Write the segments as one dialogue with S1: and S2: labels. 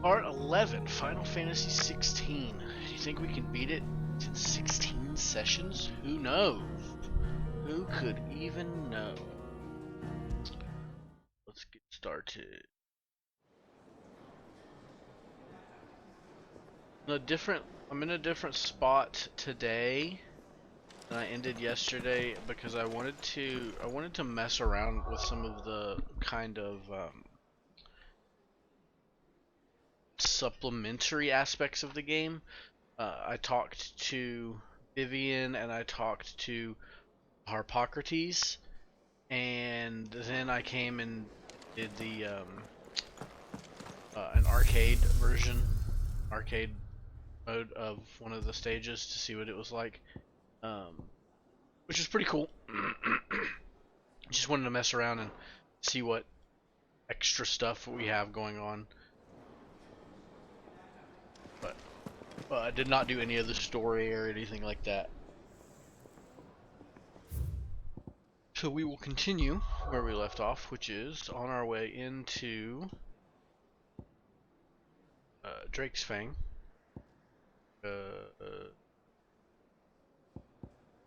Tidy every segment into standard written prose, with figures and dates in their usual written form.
S1: Part 11, Final Fantasy 16. Do you think we can beat it in 16 sessions? Who knows? Who could even know? Let's get started. I'm in a different spot today than I ended yesterday because I wanted to mess around with some of the kind of supplementary aspects of the game. I talked to Vivian and I talked to Harpocrates, and then I came and did the an arcade mode of one of the stages to see what it was like, which is pretty cool. Just wanted to mess around and see what extra stuff we have going on. But I did not do any of the story or anything like that. So we will continue where we left off, which is on our way into Drake's Fang.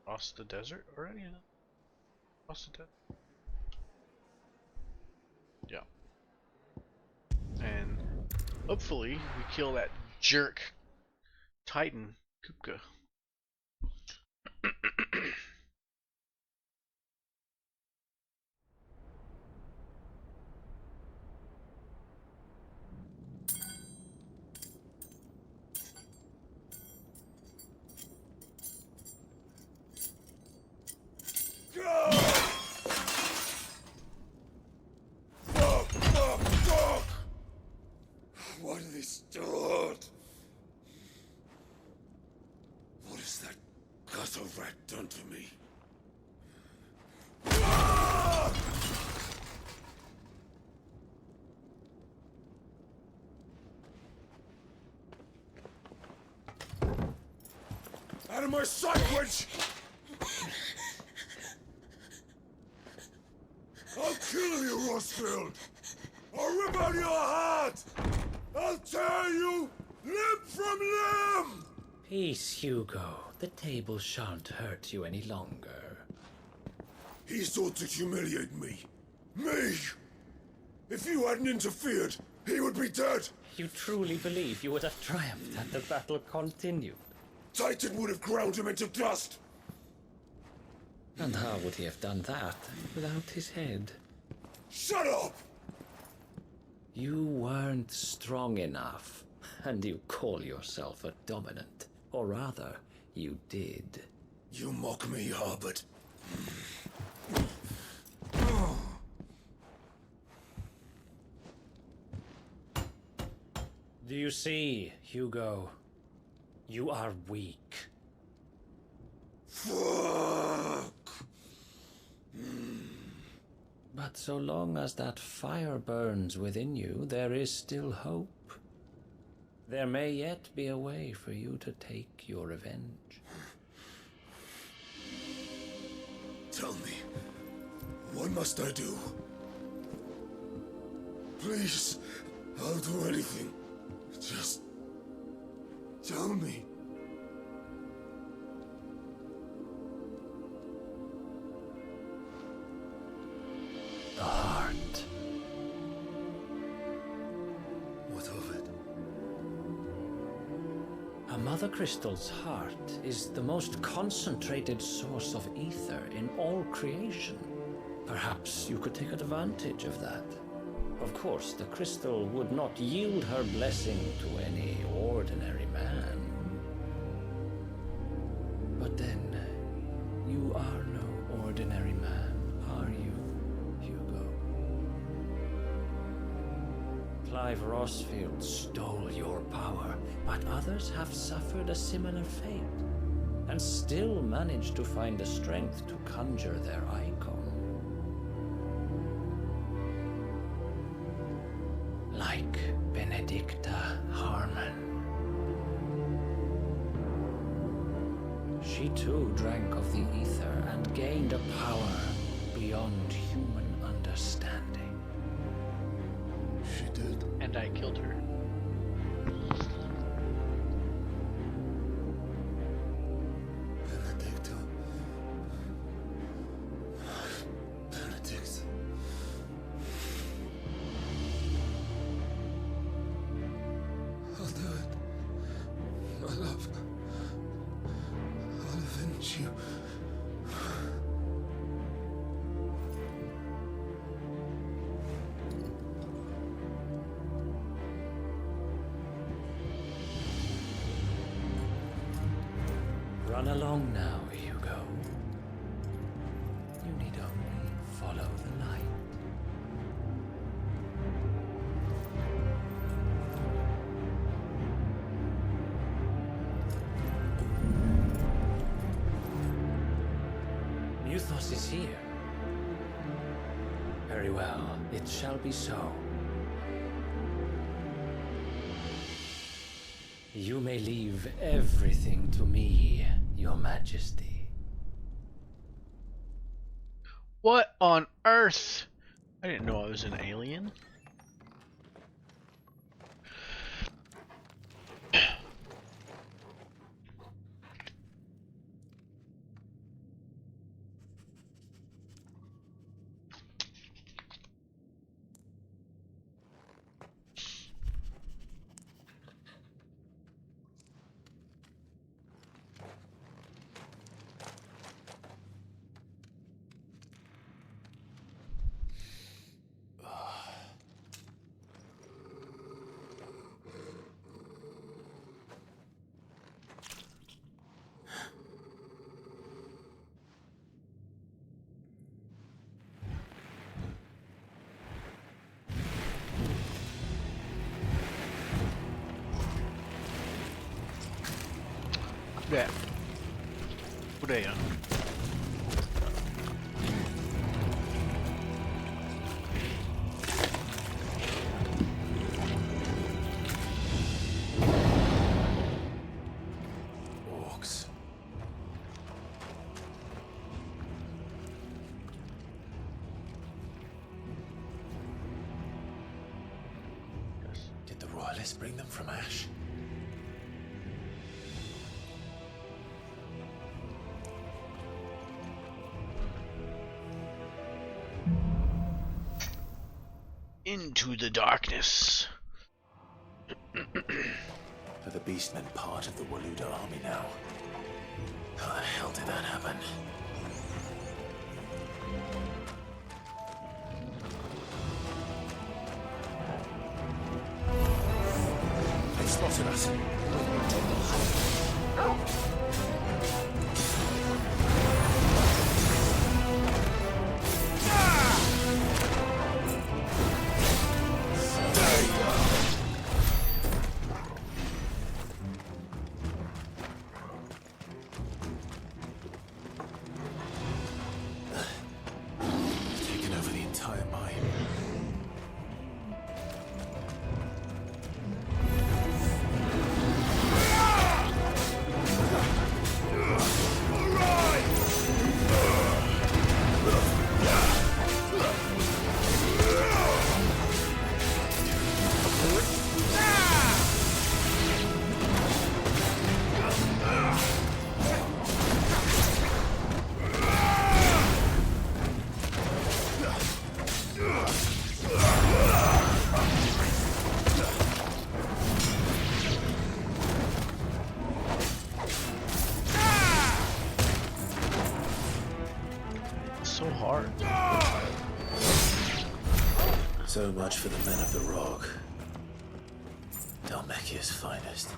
S1: Across the desert already? Across the desert? Yeah. And hopefully we kill that jerk Titan Kupka.
S2: What are they start? What has that gutter rat done to me? Out of my sight, witch! I'll kill you, Rossfield! I'll rip out your heart! I'll tear you limb from limb!
S3: Peace, Hugo. The table shan't hurt you any longer.
S2: He sought to humiliate me. Me! If you hadn't interfered, he would be dead!
S3: You truly believe you would have triumphed had the battle continued?
S2: Titan would have ground him into dust!
S3: And how would he have done that without his head?
S2: Shut up!
S3: You weren't strong enough, and you call yourself a dominant. Or rather, you did.
S2: You mock me, Harbert.
S3: Do you see, Hugo? You are weak.
S2: Fuck!
S3: But so long as that fire burns within you, there is still hope. There may yet be a way for you to take your revenge.
S2: Tell me, what must I do? Please, I'll do anything. Just tell me.
S3: The heart.
S2: What of it?
S3: A Mother Crystal's heart is the most concentrated source of ether in all creation. Perhaps you could take advantage of that. Of course, the crystal would not yield her blessing to any ordinary man. But then, you are no ordinary man, are you, Hugo? Clive Rossfield stole your power, but others have suffered a similar fate, and still managed to find the strength to conjure their icon. Like Benedicta Harmon. She too drank of the ether and gained a power beyond human understanding.
S2: She did.
S1: And I killed her.
S3: Run along now, Hugo. You need only follow the light. Muthos is here. Very well, it shall be so. You may leave everything to me, Your Majesty.
S1: What on earth? I didn't know I was an alien. Yeah. Good day,
S2: Orcs. Did the Royalists bring them from Ash?
S1: Into the darkness.
S2: Are the Beastmen part of the Waluda army now? How the hell did that happen? They spotted us. Taken over the entire mine.
S1: So hard.
S2: So much for the men of the Rock. Dalmekia's finest.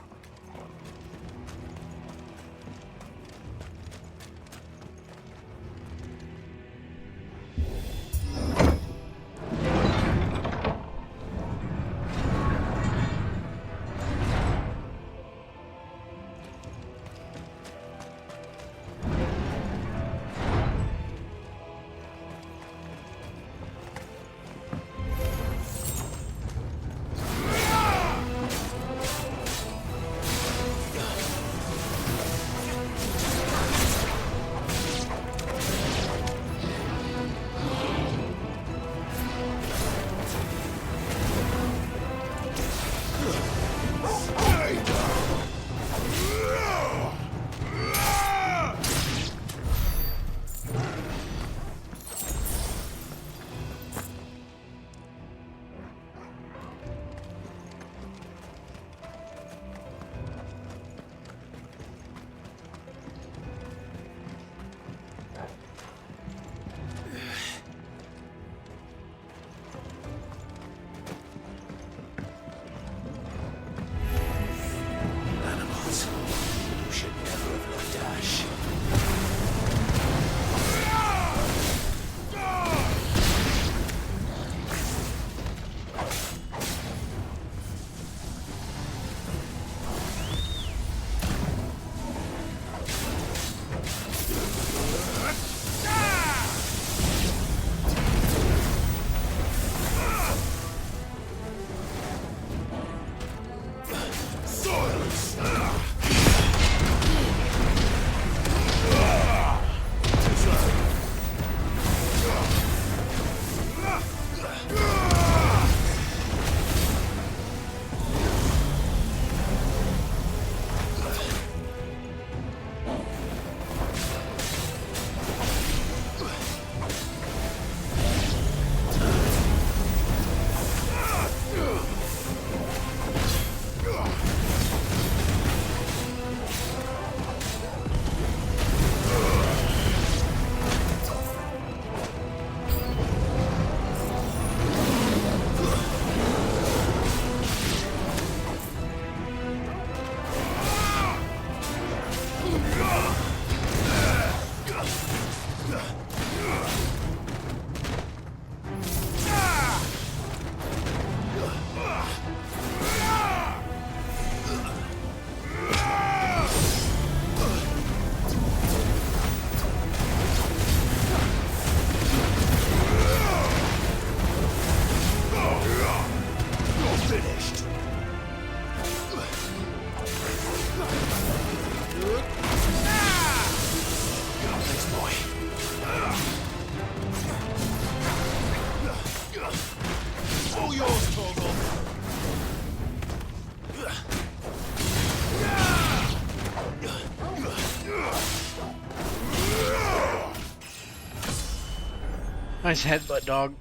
S1: Nice headbutt, dog.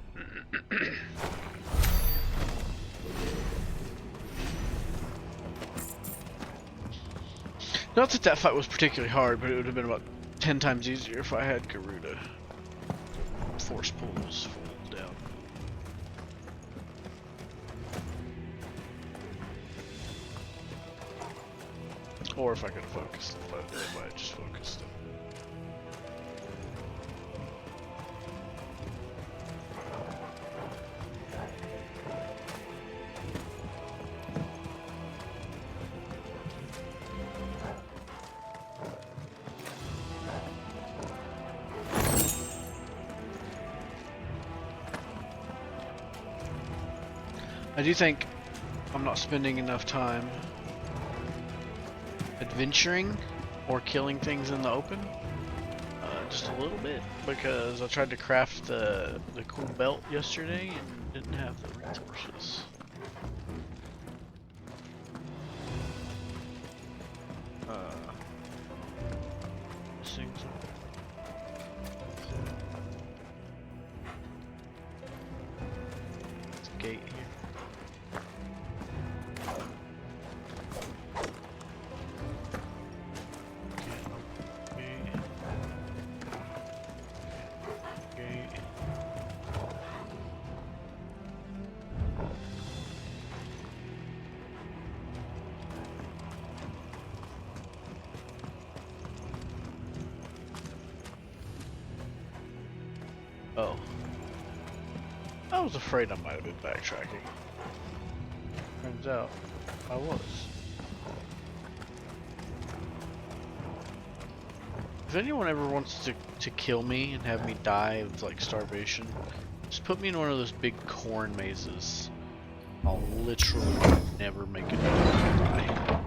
S1: Not that that fight was particularly hard, but it would have been about 10 times easier if I had Garuda. Force pulls full down. Or if I could have focused, but I might have just focused them. I do think I'm not spending enough time adventuring or killing things in the open. Just a little bit, because I tried to craft the cool belt yesterday and didn't have the resources. This thing's It's a gate here. Oh. I was afraid I might have been backtracking. Turns out, I was. If anyone ever wants to kill me and have me die of like starvation, just put me in one of those big corn mazes. I'll literally never make it die.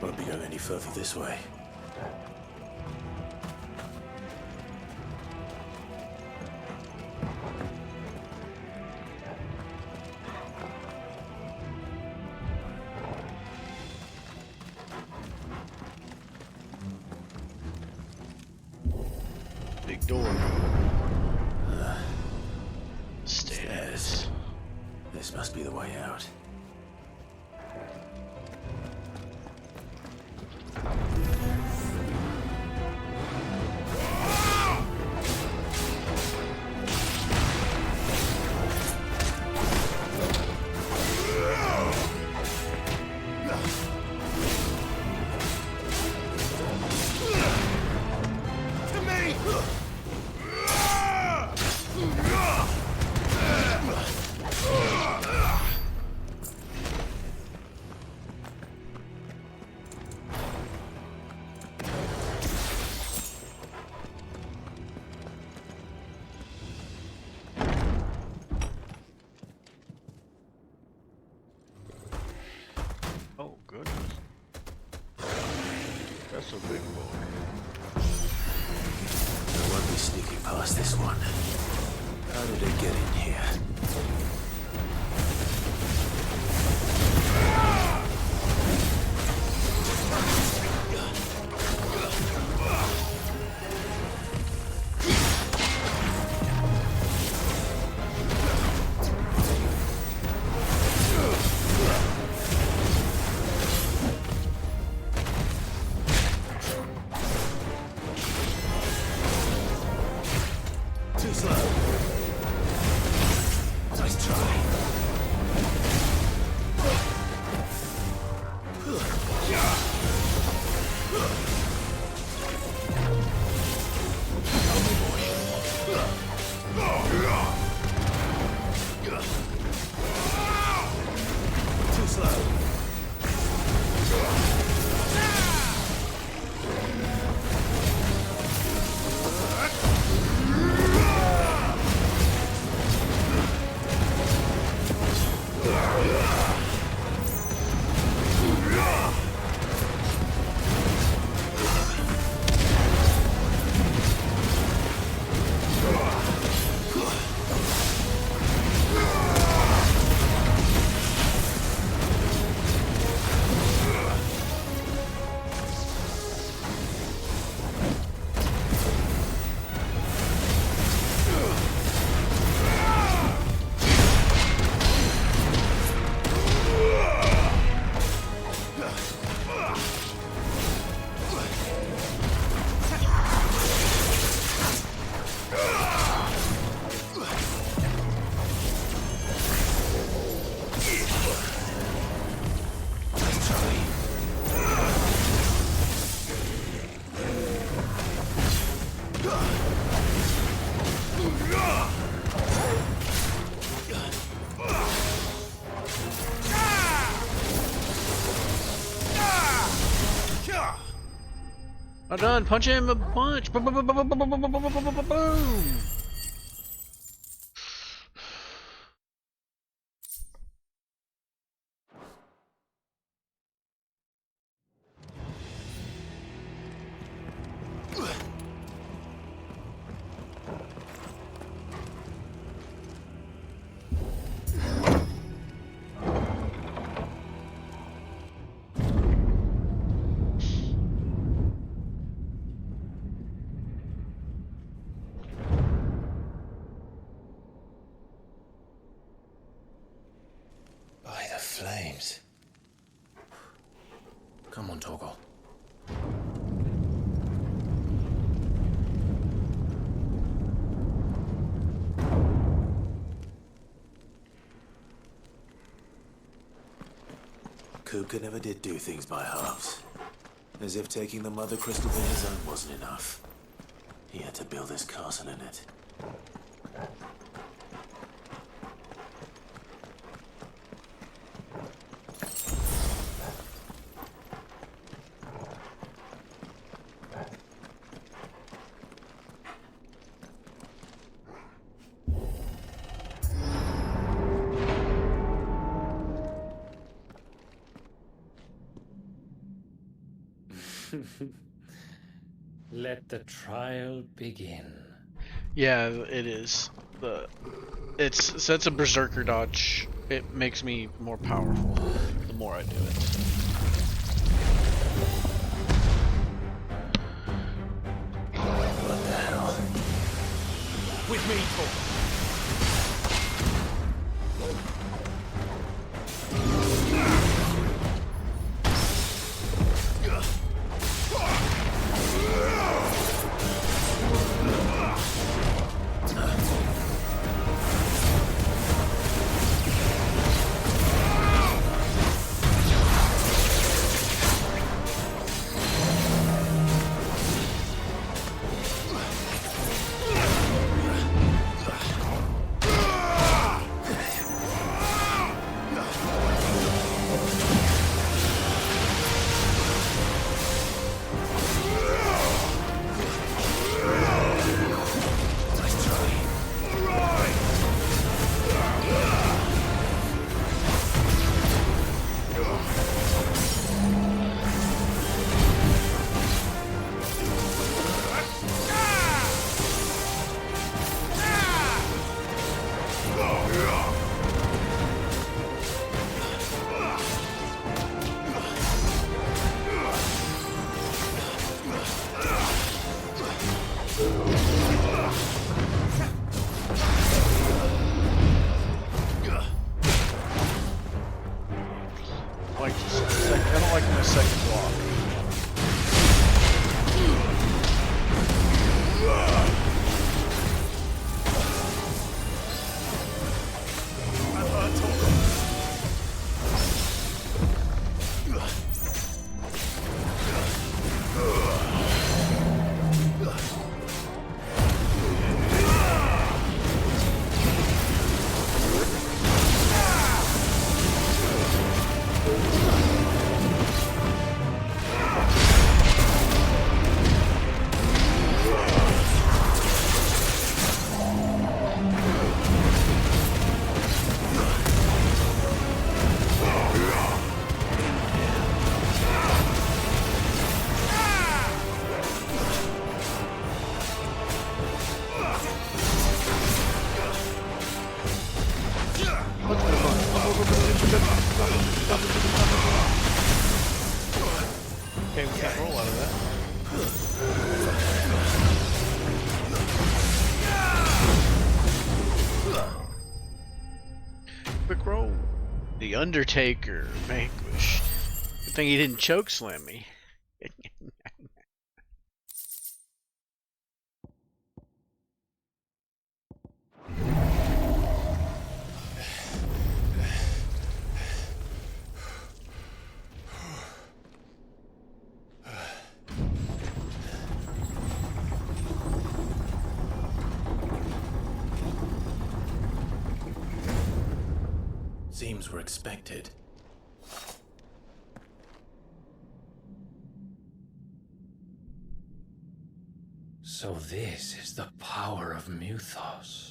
S3: Won't be going any further this way.
S1: Big door. Stairs.
S3: This must be the way out.
S1: Oh, goodness. That's a big boy.
S3: I won't be sneaking past this one. How did it get in here?
S2: Too slow. Nice try. Too slow.
S1: I'm done. Punch him a punch. Boom, boom, boom, boom, boom, boom, boom, boom, boom, boom, boom.
S3: By the flames. Come on, Togo.
S4: Kupka never did do things by halves. As if taking the Mother Crystal on his own wasn't enough. He had to build his castle in it.
S3: Let the trial begin.
S1: Yeah, it is. It's a berserker dodge. It makes me more powerful the more I do it.
S4: What the hell?
S2: With me, Togo.
S1: I don't like my second block. Okay, we can't roll out of that. Quick roll. The Undertaker vanquished. Good thing he didn't choke slam me.
S4: Seems we're expected.
S3: So this is the power of Muthos.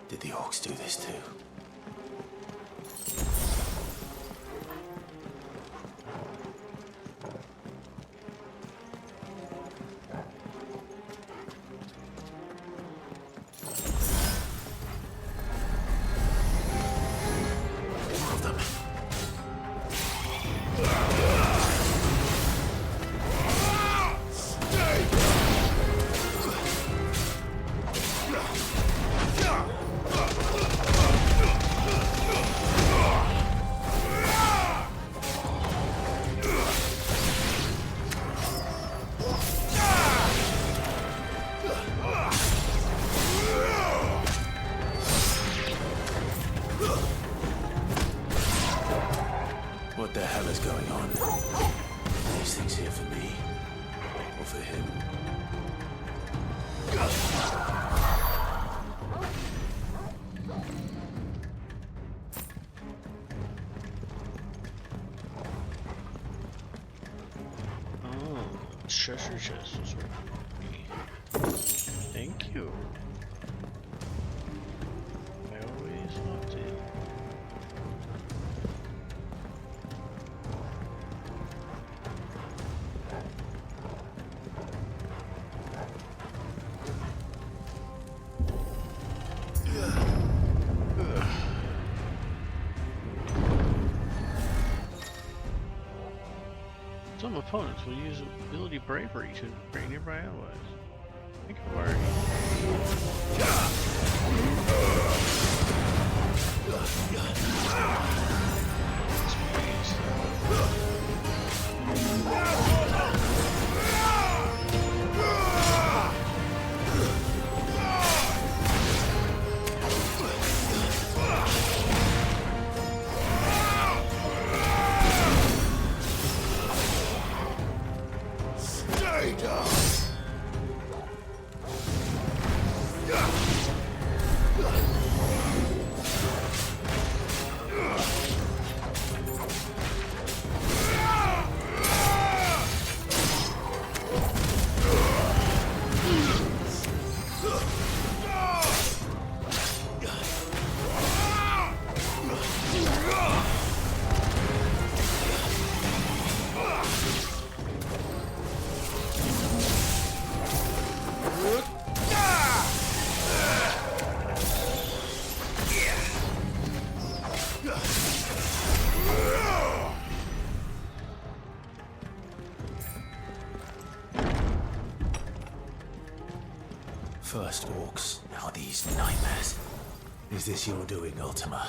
S4: Did the orcs do this too? More of them. What the hell is going on? Are these things here for me? Or for him?
S1: Oh, treasure chest was worth me. Thank you. I always wanted. Some opponents will use ability bravery to bring nearby allies. I think I've already.
S2: Stay down!
S4: First orcs, now these nightmares. Is this your doing, Ultima?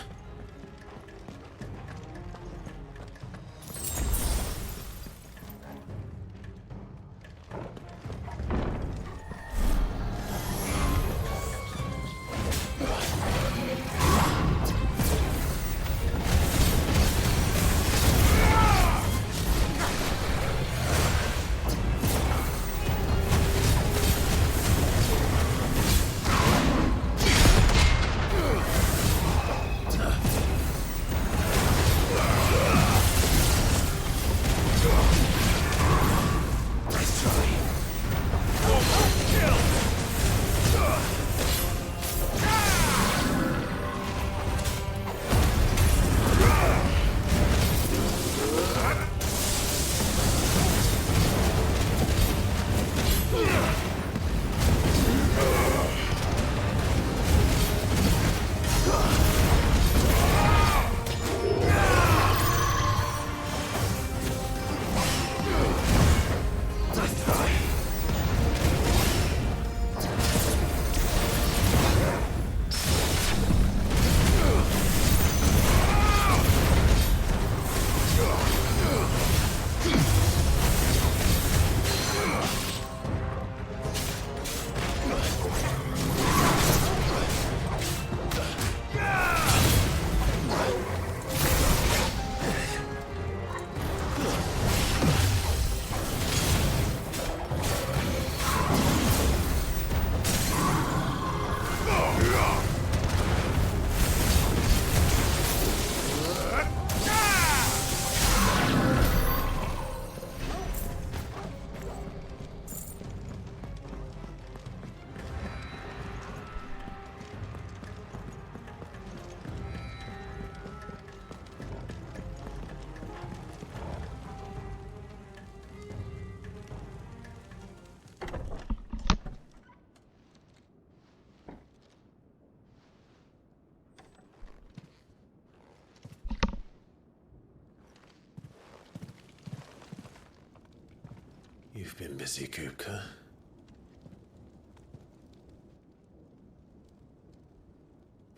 S4: You've been busy, Kupka.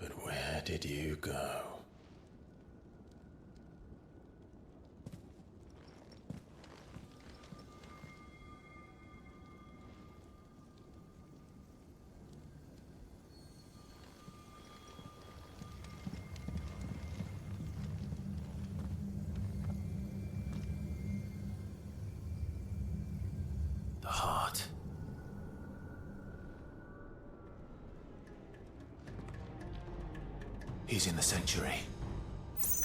S4: But where did you go? The heart. He's in the sanctuary.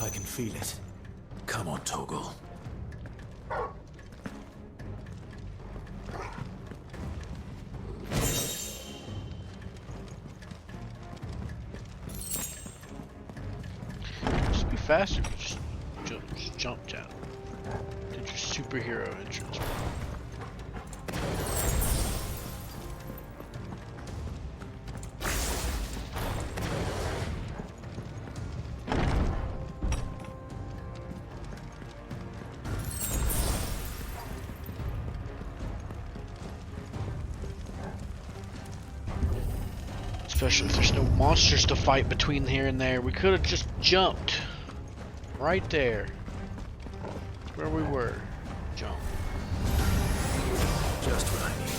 S4: I can feel it. Come on, Toggle.
S1: Just be faster if you just jump down. Did your superhero entrance. Especially if there's no monsters to fight between here and there. We could have just jumped. Right there. Where we were. Jump.
S4: Just what I needed.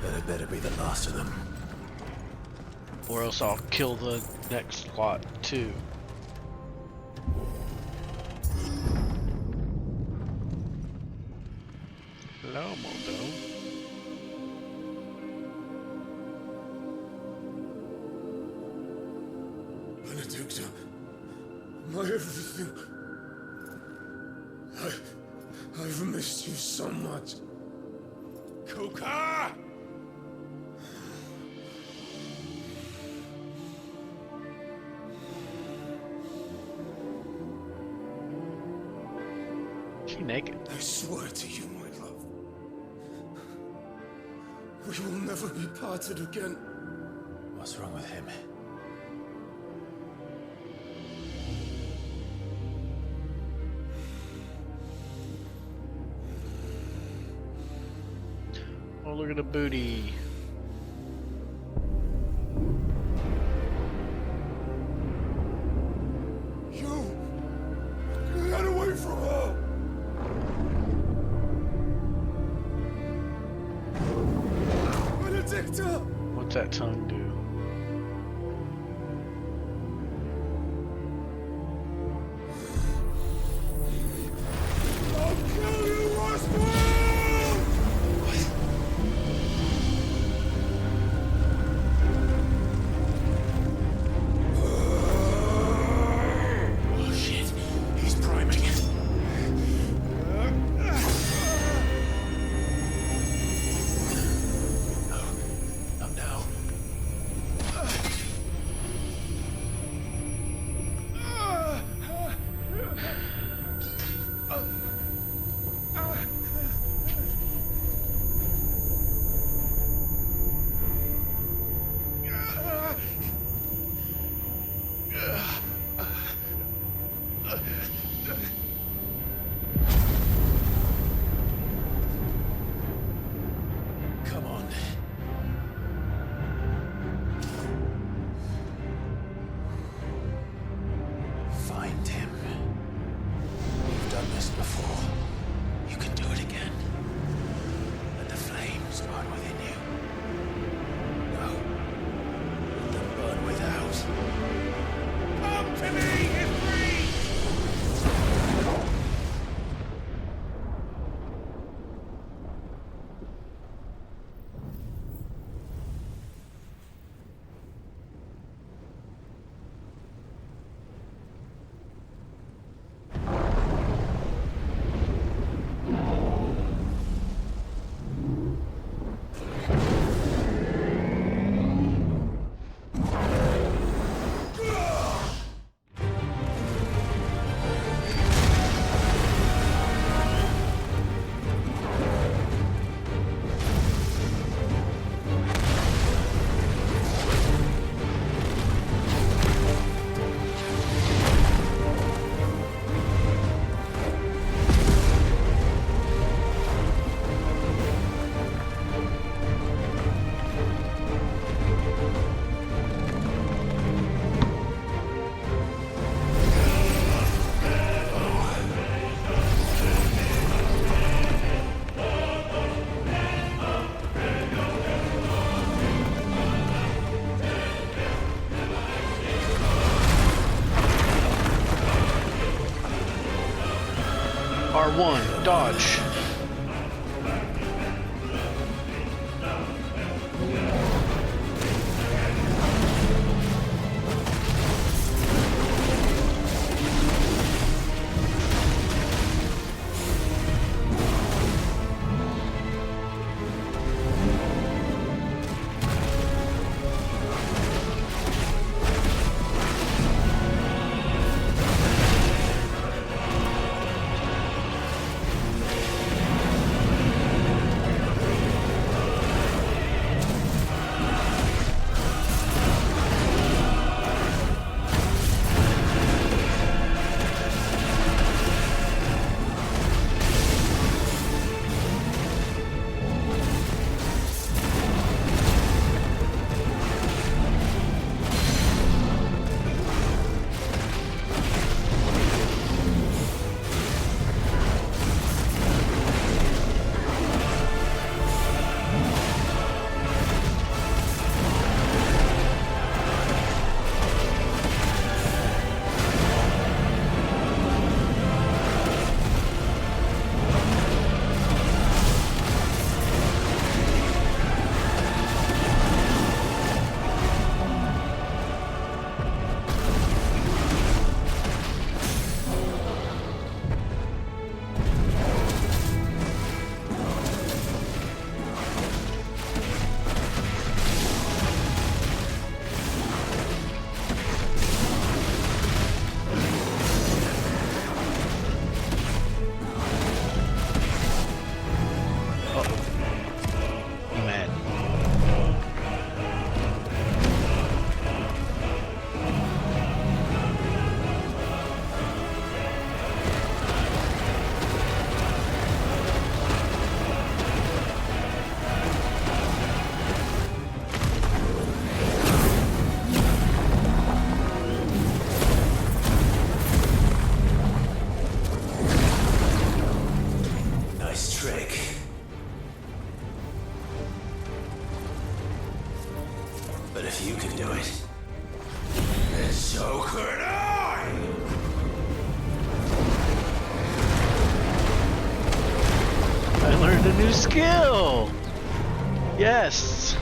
S4: That better be the last of them.
S1: Or else I'll kill the next lot too. Hello, Mondo.
S2: Benedicta, my everything. I've missed you so much. Kuka!
S1: She naked.
S2: I swear to you, my love. We will never be parted again.
S4: What's wrong with him?
S1: Oh, look at the booty.
S2: You! Get away from her! Benedicta!
S1: What's that tongue do?
S2: I'll kill you, Roswell!
S4: Oh shit, he's priming. No, not now.
S1: R1, dodge.
S4: But if you can do it, then so could I!
S1: I learned a new skill! Yes!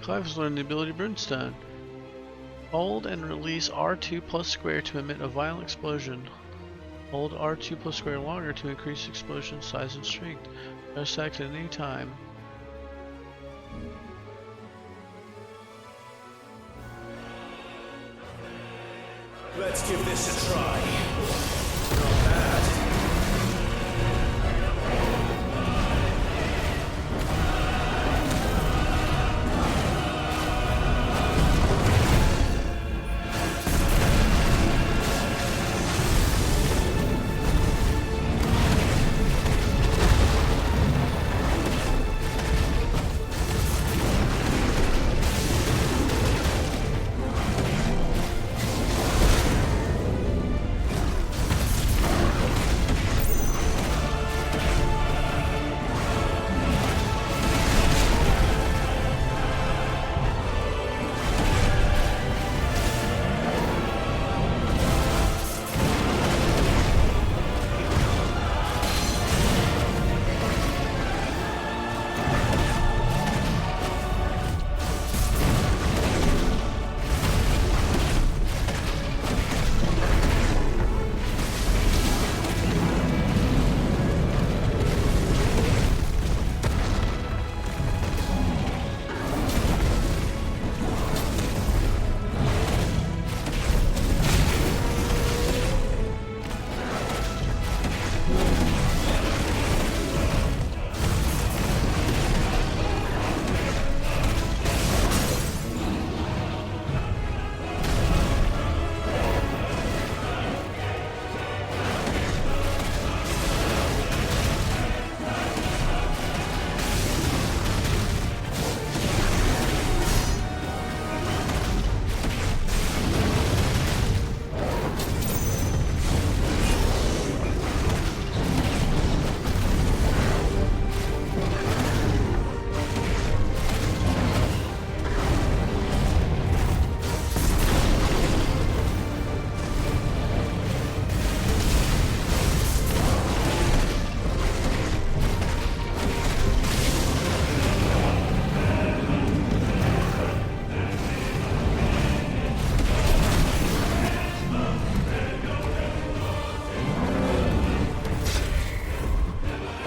S1: Clive has learned the ability Brimstone. Hold and release R2 plus square to emit a violent explosion. Hold R2 plus square longer to increase explosion size and strength. Press X at any time.
S4: Let's give this a try. Not bad.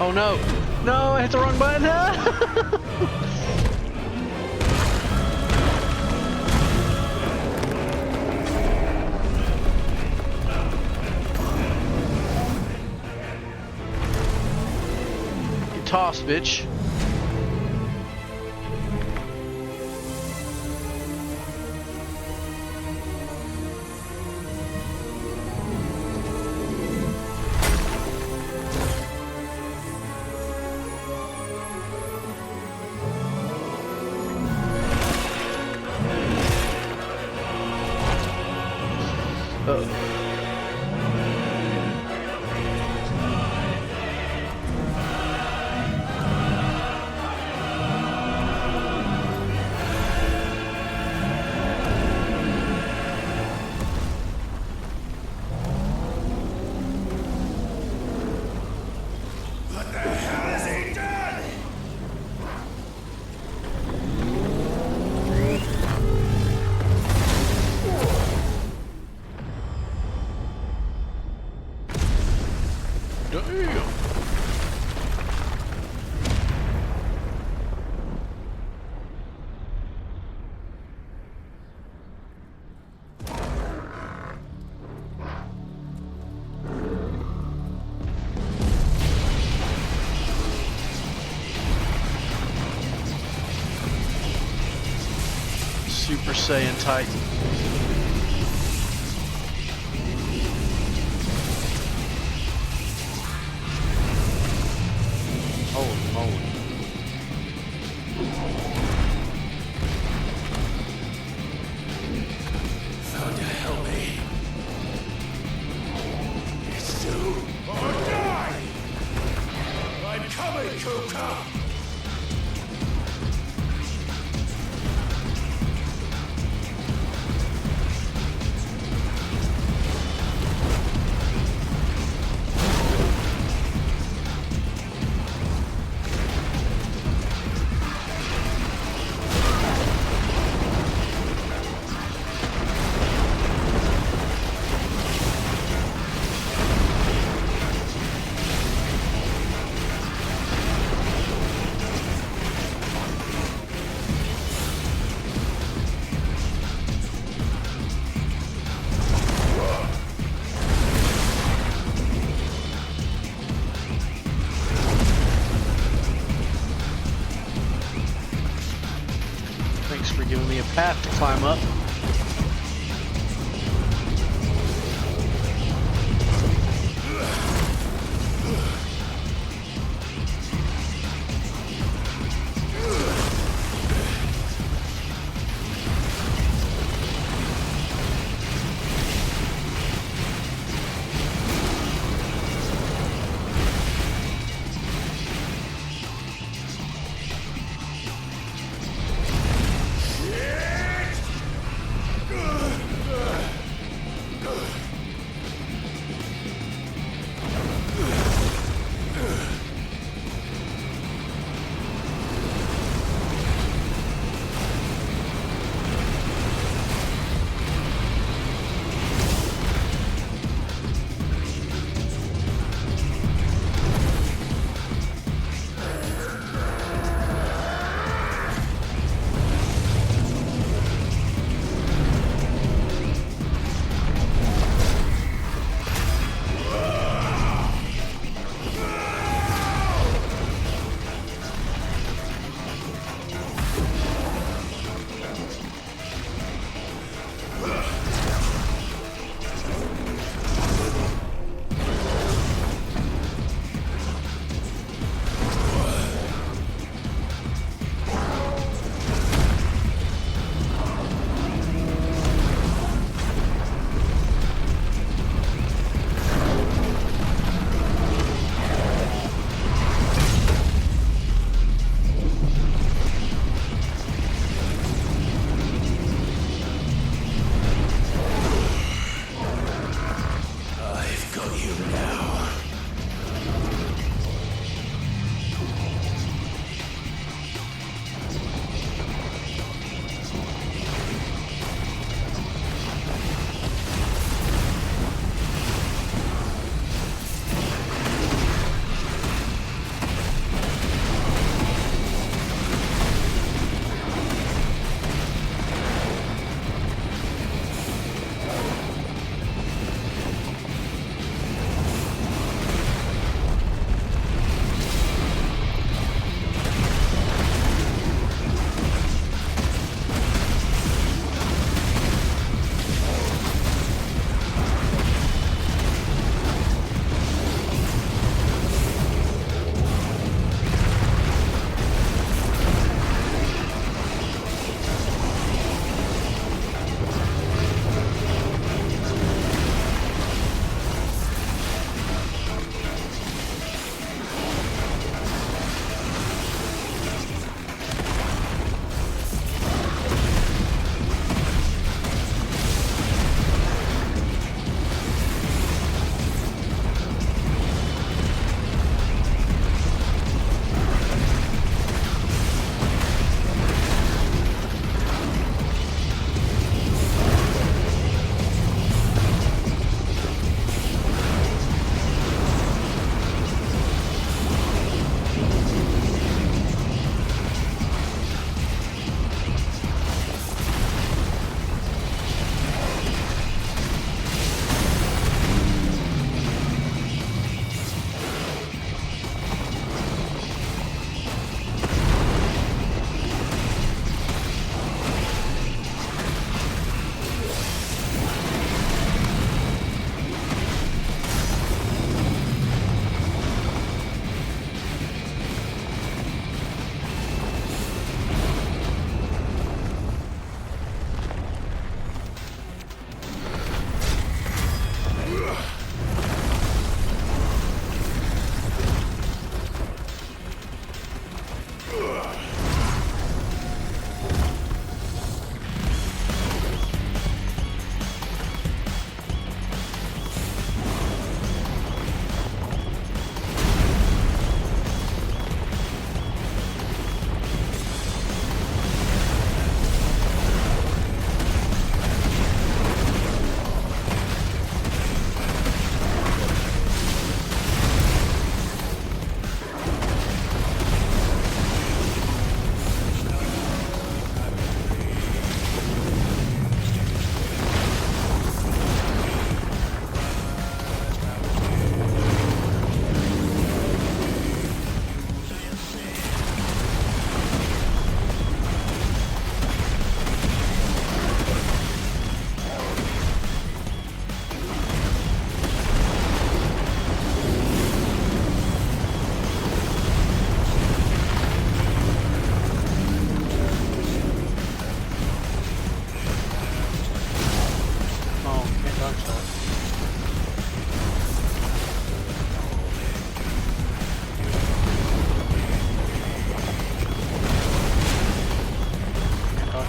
S1: Oh no! No, I hit the wrong button! Get tossed, bitch.
S2: What the hell has he done?
S1: Damn. Super Saiyan Titan. Holy moly.
S4: Found to help me. It's you.
S2: Or die! I'm coming, Kuka!
S1: Thanks for giving me a path to climb up.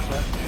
S1: off that.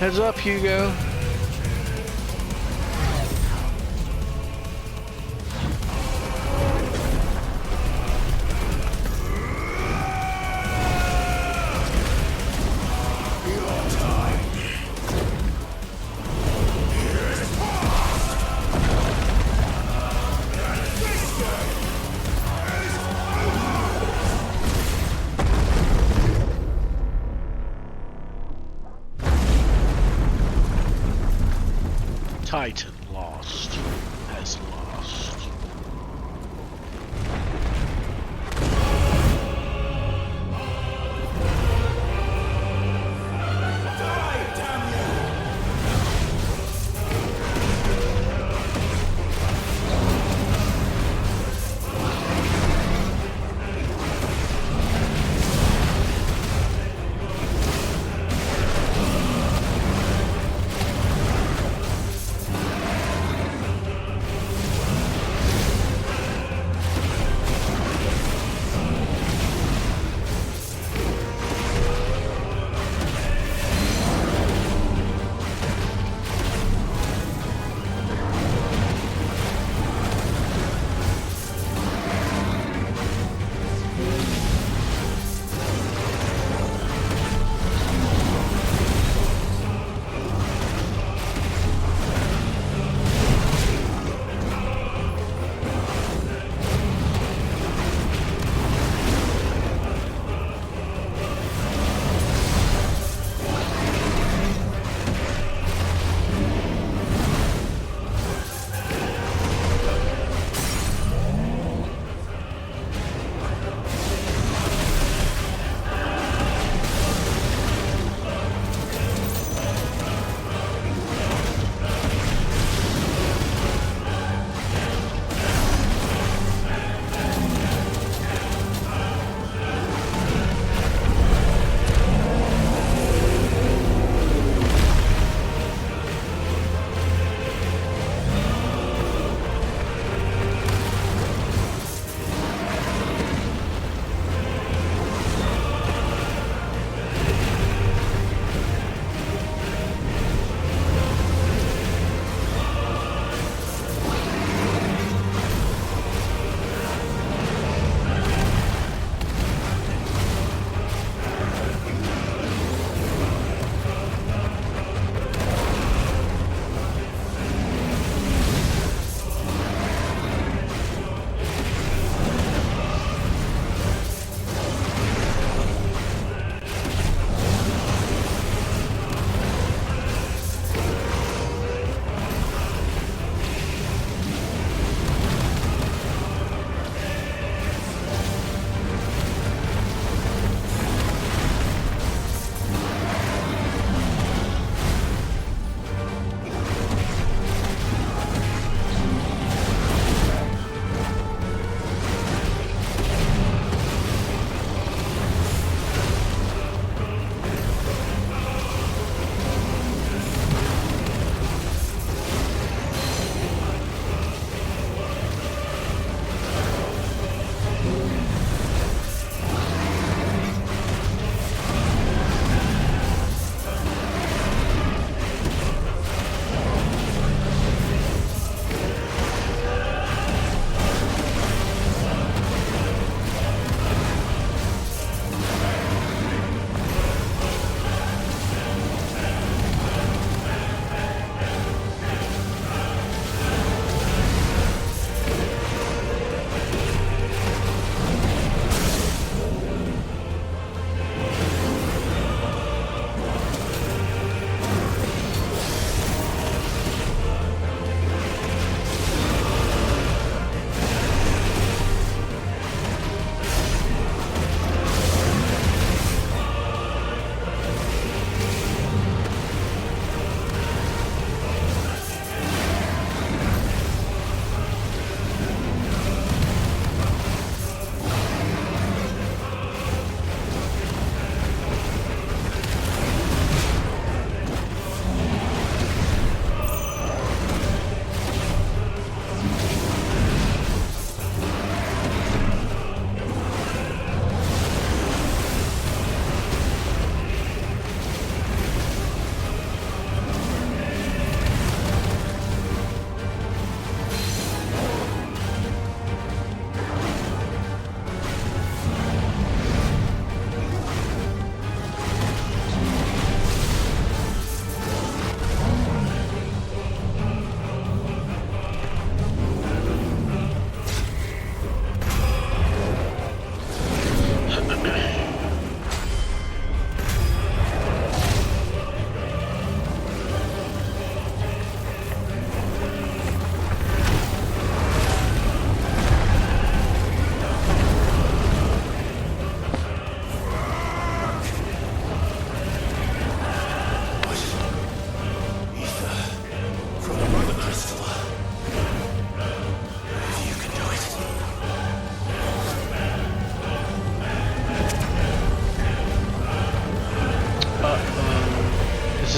S1: Heads up, Hugo. Titan lost. Has lost.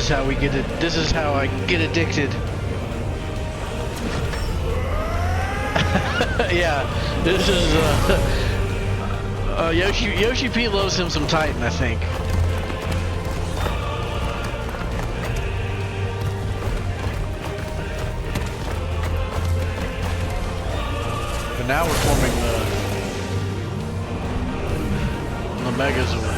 S1: is how we get it. This is how I get addicted. Yeah, this is Yoshi P loves him some Titan, I think. But now we're forming the Megazord.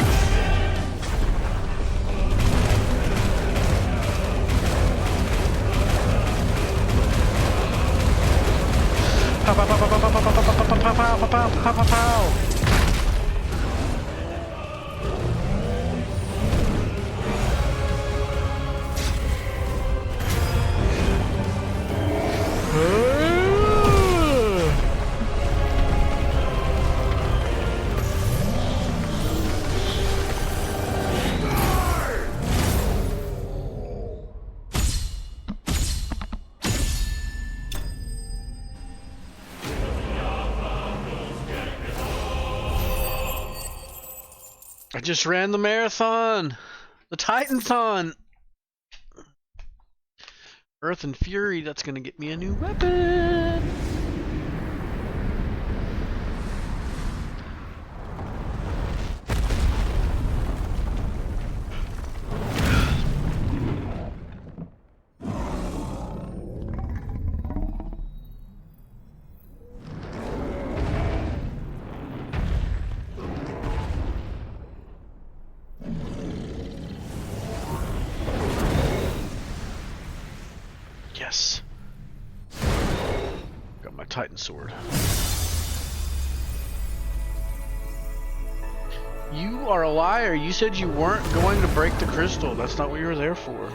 S1: Pow pow pow pow pow pow pow pow pow pow pow pow pow pow pow. I just ran the marathon, the Titanthon. Earth and Fury, that's gonna get me a new weapon. Yes. Got my Titan sword. You are a liar. You said you weren't going to break the crystal. That's not what you were there for.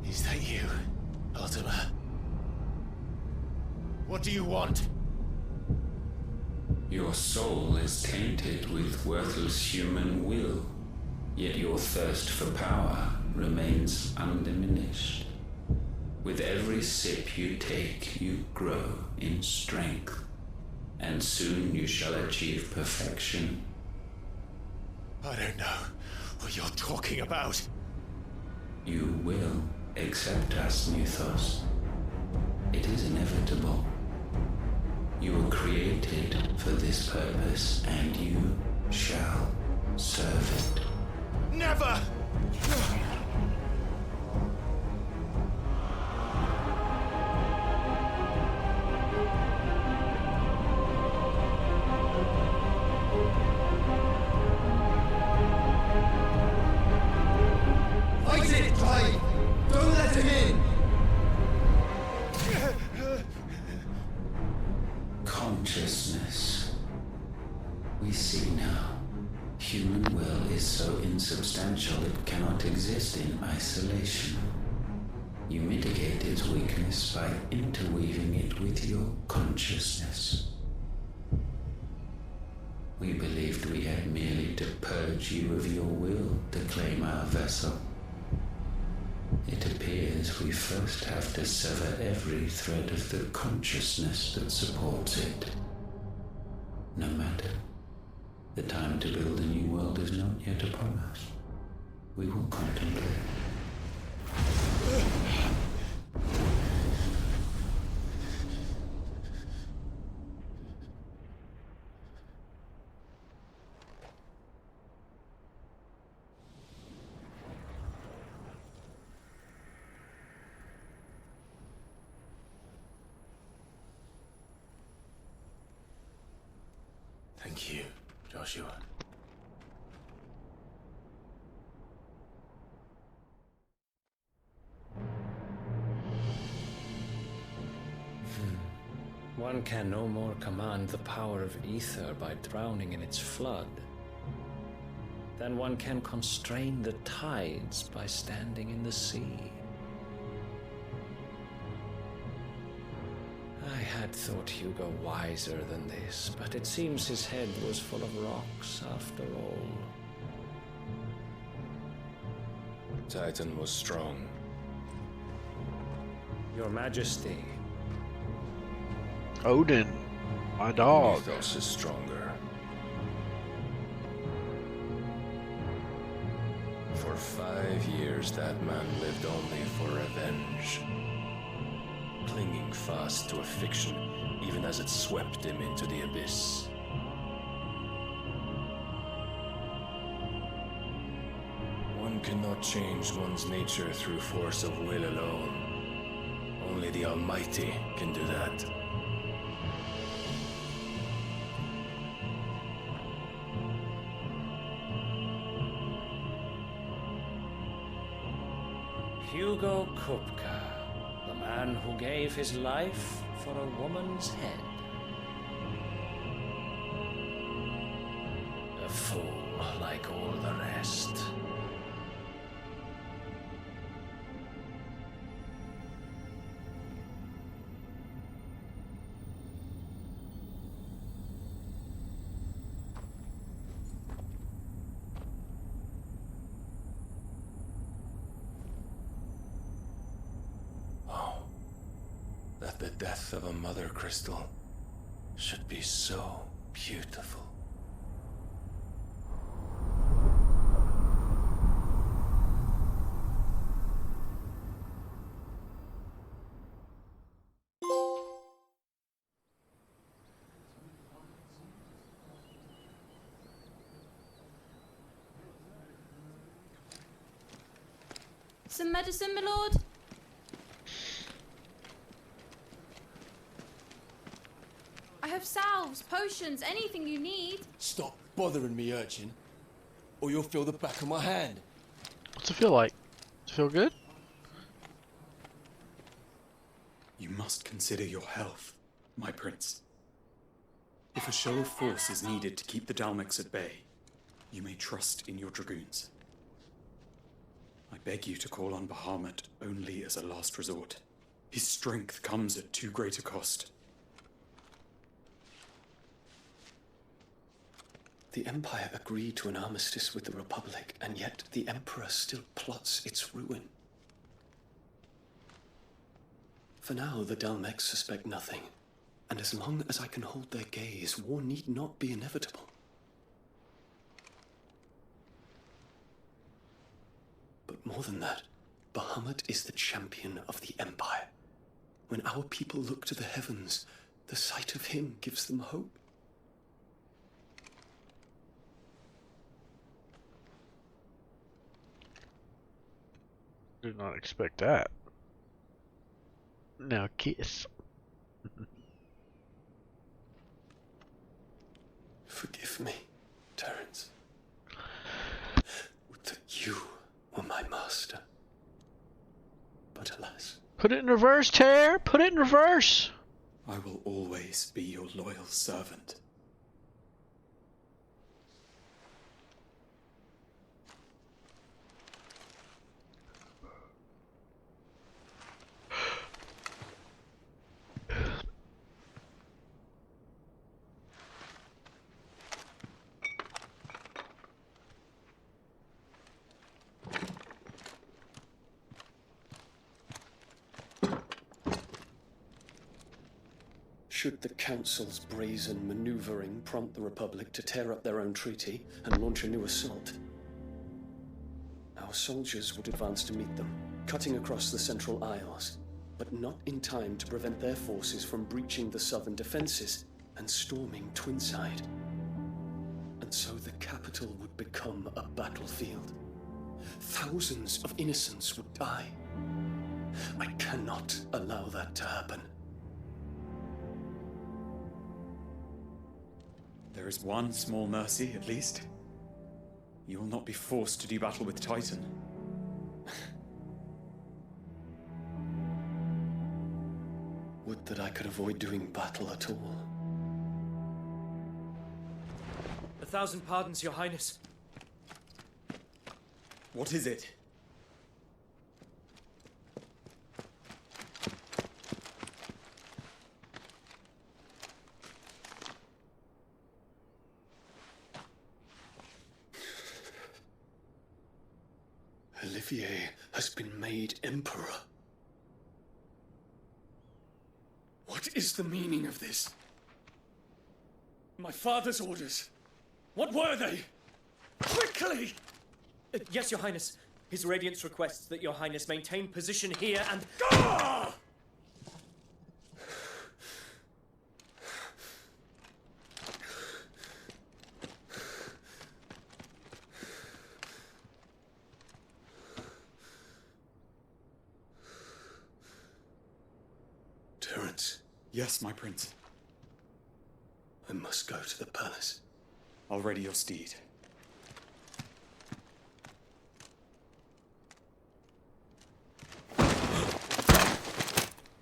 S4: Is that you, Ultima? What do you want?
S5: Your soul is tainted with worthless human will, yet your thirst for power remains undiminished. With every sip you take, you grow in strength, and soon you shall achieve perfection.
S4: I don't know what you're talking about.
S5: You will accept us, Mythos. It is inevitable. You were created for this purpose, and you shall serve it.
S4: Never!
S6: Fight it, Clive! Don't let him in!
S5: Consciousness. We see now. Human will is so insubstantial it cannot exist in isolation. You mitigate its weakness by interweaving it with your consciousness. We believed we had merely to purge you of your will to claim our vessel. It appears we first have to sever every thread of the consciousness that supports it. No matter. The time to build a new world is not yet upon us. We will contemplate.
S4: Thank Thank you, Joshua.
S3: One can no more command the power of ether by drowning in its flood than one can constrain the tides by standing in the sea. I had thought Hugo wiser than this, but it seems his head was full of rocks after all.
S7: Titan was strong.
S3: Your Majesty.
S1: Odin, my dog.
S7: Mythos is stronger. For 5 years, that man lived only for revenge. Clinging fast to a fiction, even as it swept him into the abyss. One cannot change one's nature through force of will alone. Only the Almighty can do that.
S3: Hugo Kupka, the man who gave his life for a woman's head. A fool like all the rest.
S7: That the death of a mother crystal should be so beautiful.
S8: Some medicine, my lord? I have salves, potions, anything you need.
S6: Stop bothering me, urchin, or you'll feel the back of my hand.
S1: What's it feel like? Does it feel good?
S9: You must consider your health, my prince. If a show of force is needed to keep the Dalmex at bay, you may trust in your dragoons. I beg you to call on Bahamut only as a last resort. His strength comes at too great a cost.
S10: The Empire agreed to an armistice with the Republic, and yet the Emperor still plots its ruin. For now, the Dalmex suspect nothing, and as long as I can hold their gaze, war need not be inevitable. But more than that, Bahamut is the champion of the Empire. When our people look to the heavens, the sight of him gives them hope.
S1: Did not expect that. Now kiss.
S10: Forgive me, Terence. Would that you were my master. But alas.
S1: Put it in reverse, Ter! Put it in reverse!
S9: I will always be your loyal servant.
S10: Should the Council's brazen maneuvering prompt the Republic to tear up their own treaty and launch a new assault, our soldiers would advance to meet them, cutting across the Central Isles, but not in time to prevent their forces from breaching the southern defenses and storming Twinside. And so the capital would become a battlefield. Thousands of innocents would die. I cannot allow that to happen.
S9: There is one small mercy, at least. You will not be forced to do battle with Titan.
S10: Would that I could avoid doing battle at all.
S6: 1,000 pardons, Your Highness.
S9: What is it?
S10: Olivier has been made Emperor. What is the meaning of this? My father's orders. What were they? Quickly!
S6: Yes, Your Highness. His Radiance requests that Your Highness maintain position here and...
S10: Ah! Terence,
S9: Yes, my prince.
S10: I must go to the palace.
S9: I'll ready your steed.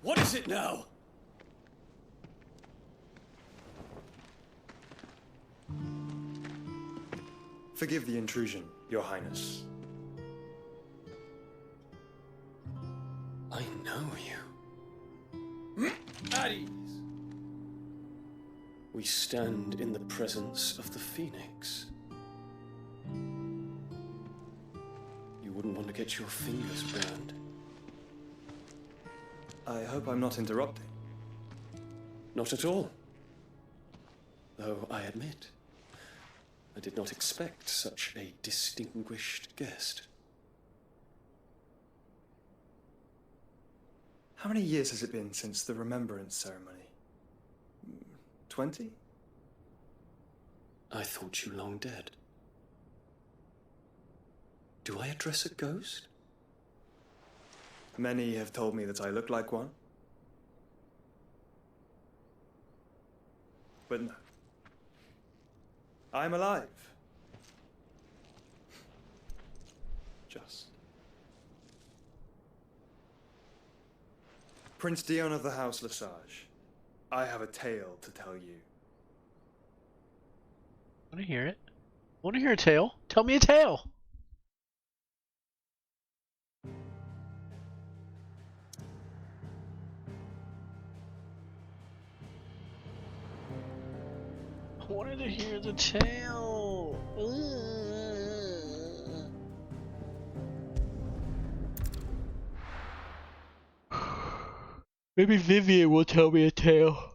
S10: What is it now?
S11: Forgive the intrusion, Your Highness.
S10: I know you.
S6: At ease.
S10: We stand in the presence of the Phoenix. You wouldn't want to get your fingers burned.
S11: I hope I'm not interrupting.
S10: Not at all. Though I admit, I did not expect such a distinguished guest.
S11: How many years has it been since the Remembrance ceremony? 20?
S10: I thought you long dead. Do I address a ghost?
S11: Many have told me that I look like one. But no. I'm alive. Just. Prince Dion of the House Lesage, I have a tale to tell you.
S1: Want to hear it? Want to hear a tale? Tell me a tale. I wanted to hear the tale. Maybe Vivian will tell me a tale.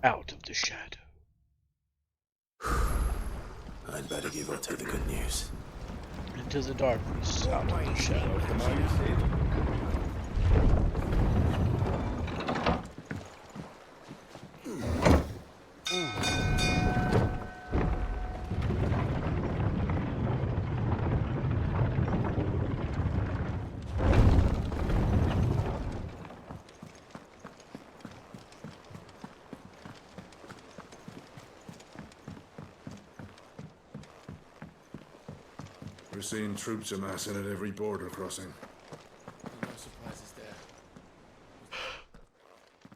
S1: Out of the shadow.
S4: I'd better give Otto the good news.
S1: Into the darkness, out of the shadow.
S2: We're seeing troops amassing at every border crossing.
S6: No surprises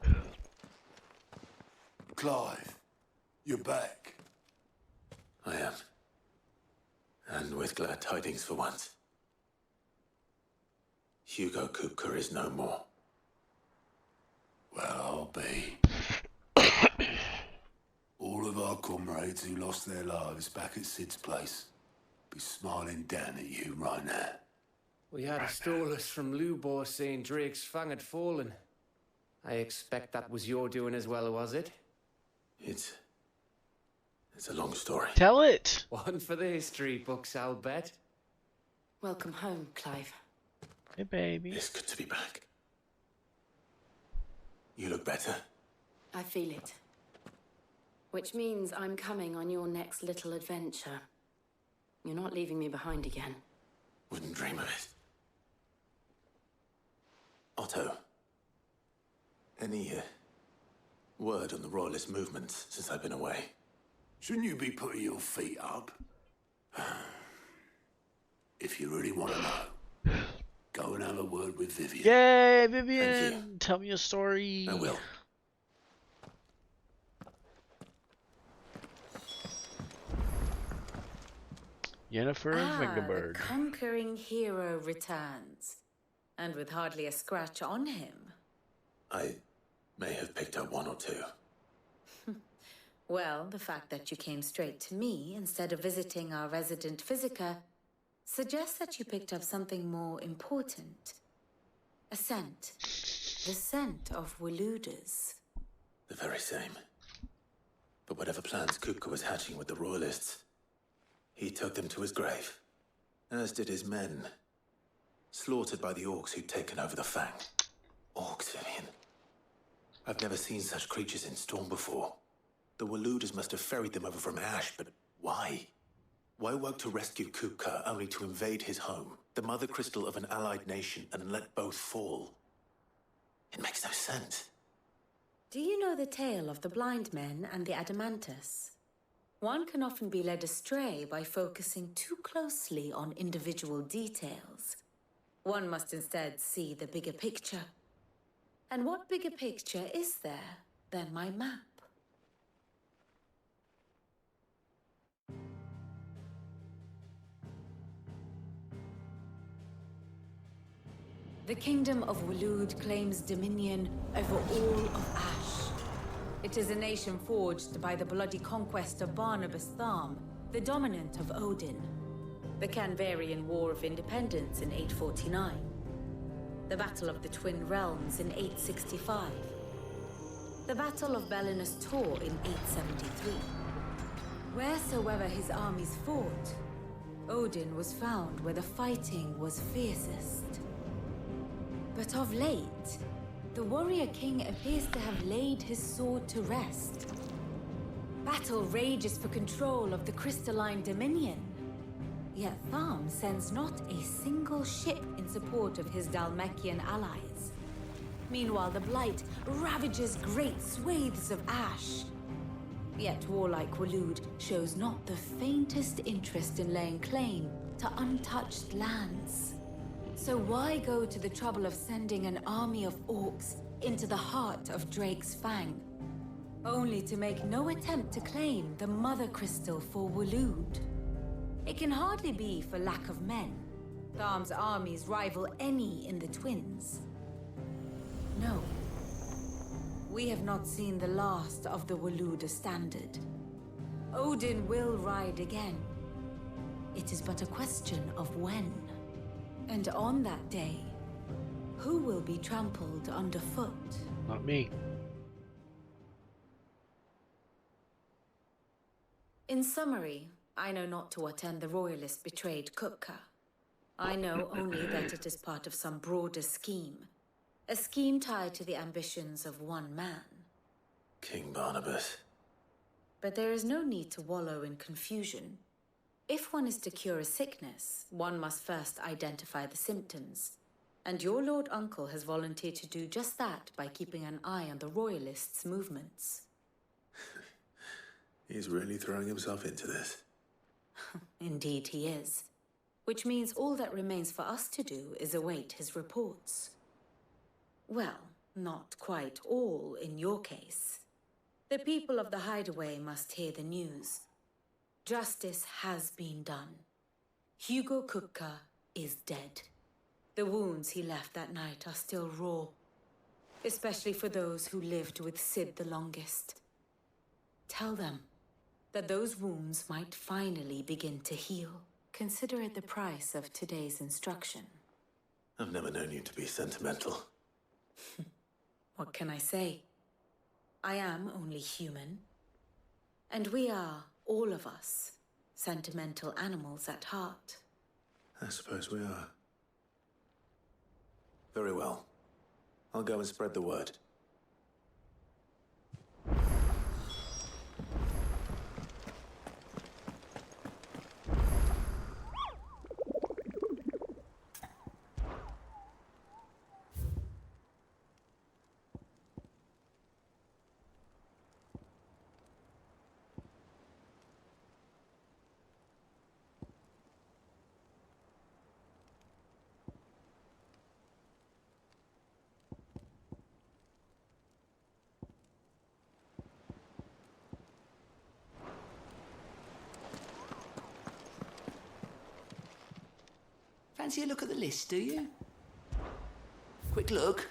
S6: there.
S2: Clive, you're back.
S4: I am. And with glad tidings for once. Hugo Kupka is no more.
S2: Well, I'll be. All of our comrades who lost their lives back at Sid's place be smiling down at you right now.
S12: We had a stolus from Lubor saying Drake's fang had fallen. I expect that was your doing as well, was it?
S4: It's a long story.
S1: Tell it!
S12: One for the history books, I'll bet.
S13: Welcome home, Clive.
S1: Hey, baby.
S4: It's good to be back. You look better.
S13: I feel it. Which means I'm coming on your next little adventure. You're not leaving me behind again.
S4: Wouldn't dream of it. Otto, any word on the Royalist movement since I've been away?
S14: Shouldn't you be putting your feet up? If you really want to know, go and have a word with Vivian.
S1: Yay, Vivian! Tell me a story.
S4: I will.
S1: Yennefer of
S15: The
S1: Vengerberg.
S15: conquering hero returns. And with hardly a scratch on him.
S4: I may have picked up one or two.
S15: Well, the fact that you came straight to me instead of visiting our resident physiker suggests that you picked up something more important. A scent. The scent of Waludas.
S4: The very same. But whatever plans Kupka was hatching with the Royalists, he took them to his grave. As did his men. Slaughtered by the orcs who'd taken over the Fang. Orcs, Vivian. I've never seen such creatures in Storm before. The Waludas must have ferried them over from Ash, but why? Why work to rescue Kupka only to invade his home, the mother crystal of an allied nation, and let both fall? It makes no sense.
S15: Do you know the tale of the blind men and the Adamantus? One can often be led astray by focusing too closely on individual details. One must instead see the bigger picture. And what bigger picture is there than my map? The Kingdom of Waloed claims dominion over all of Ash. It is a nation forged by the bloody conquest of Barnabas Tharm, the dominant of Odin. The Canvarian War of Independence in 849. The Battle of the Twin Realms in 865. The Battle of Belinus Tor in 873. Wheresoever his armies fought, Odin was found where the fighting was fiercest. But of late, the warrior king appears to have laid his sword to rest. Battle rages for control of the crystalline dominion. Yet Tharm sends not a single ship in support of his Dhalmekian allies. Meanwhile, the Blight ravages great swathes of Ash. Yet warlike Waloed shows not the faintest interest in laying claim to untouched lands. So why go to the trouble of sending an army of orcs into the heart of Drake's Fang, only to make no attempt to claim the Mother Crystal for Waloed? It can hardly be for lack of men. Tharm's armies rival any in the Twins. No. We have not seen the last of the Waluda standard. Odin will ride again. It is but a question of when. And on that day, who will be trampled underfoot?
S1: Not me.
S15: In summary, I know not to what end the Royalists betrayed Kupka. I know only that it is part of some broader scheme. A scheme tied to the ambitions of one man.
S4: King Barnabas.
S15: But there is no need to wallow in confusion. If one is to cure a sickness, one must first identify the symptoms. And your Lord Uncle has volunteered to do just that by keeping an eye on the Royalists' movements.
S4: He's really throwing himself into this.
S15: Indeed he is. Which means all that remains for us to do is await his reports. Well, not quite all in your case. The people of the Hideaway must hear the news. Justice has been done. Hugo Kupka is dead. The wounds he left that night are still raw, especially for those who lived with Sid the longest. Tell them that those wounds might finally begin to heal. Consider it the price of today's instruction.
S4: I've never known you to be sentimental.
S15: What can I say? I am only human. And we are, all of us, sentimental animals at heart.
S4: I suppose we are. Very well. I'll go and spread the word.
S14: Fancy a look at the list, do you? Quick look.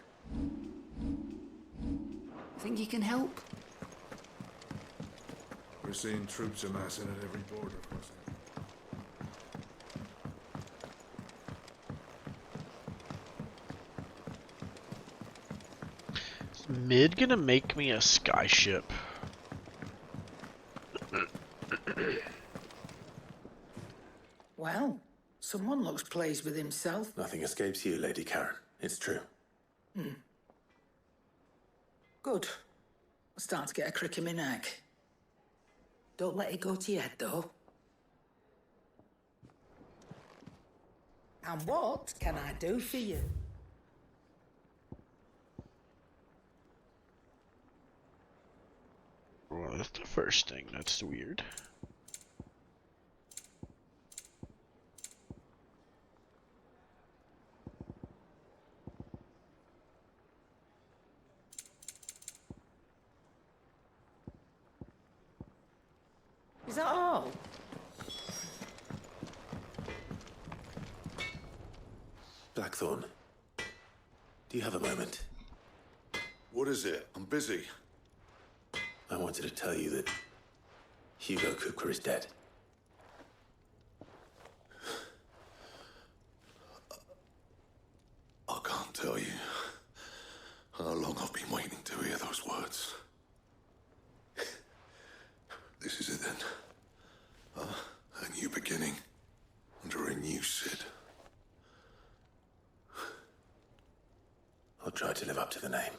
S14: Think you can help?
S2: We're seeing troops amassing at every border crossing.
S1: Is Mid gonna make me a skyship?
S16: Well, someone looks pleased with himself.
S4: Nothing escapes you, Lady Karen. It's true.
S16: Good. I'm starting to get a crick in my neck. Don't let it go to your head, though. And what can I do for you?
S1: Well, that's the first thing. That's weird.
S16: Is that all?
S4: Blackthorn, do you have a moment?
S2: What is it? I'm busy.
S4: I wanted to tell you that Hugo Kupka is dead.
S2: I can't tell you how long I've been waiting to hear those words. This is it then. A new beginning under a new Cid.
S4: I'll try to live up to the name.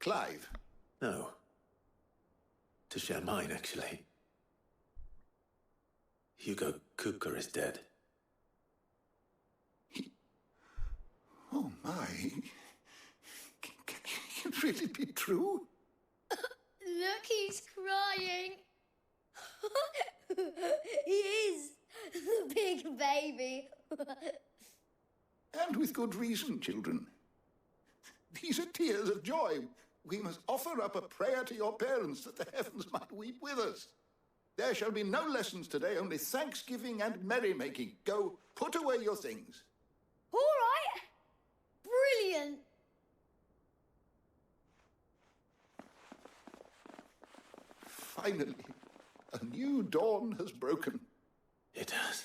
S2: Clive.
S4: No. To share mine, actually. Hugo Kupka is dead.
S2: Oh, my. Can it really be true?
S17: Look, he's crying. He is. The big baby.
S2: And with good reason, children. These are tears of joy. We must offer up a prayer to your parents that the heavens might weep with us. There shall be no lessons today, only thanksgiving and merrymaking. Go, put away your things.
S17: All right. Brilliant.
S2: Finally, a new dawn has broken.
S4: It has.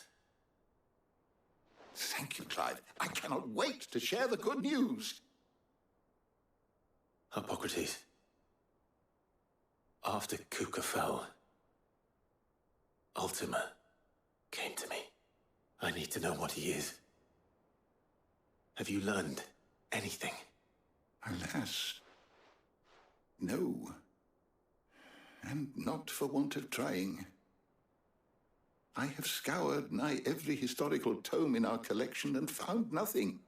S2: Thank you, Clive. I cannot wait to share the good news.
S4: Hippocrates. After Kupka fell, Ultima came to me. I need to know what he is. Have you learned anything?
S2: Alas, no. And not for want of trying. I have scoured nigh every historical tome in our collection and found nothing.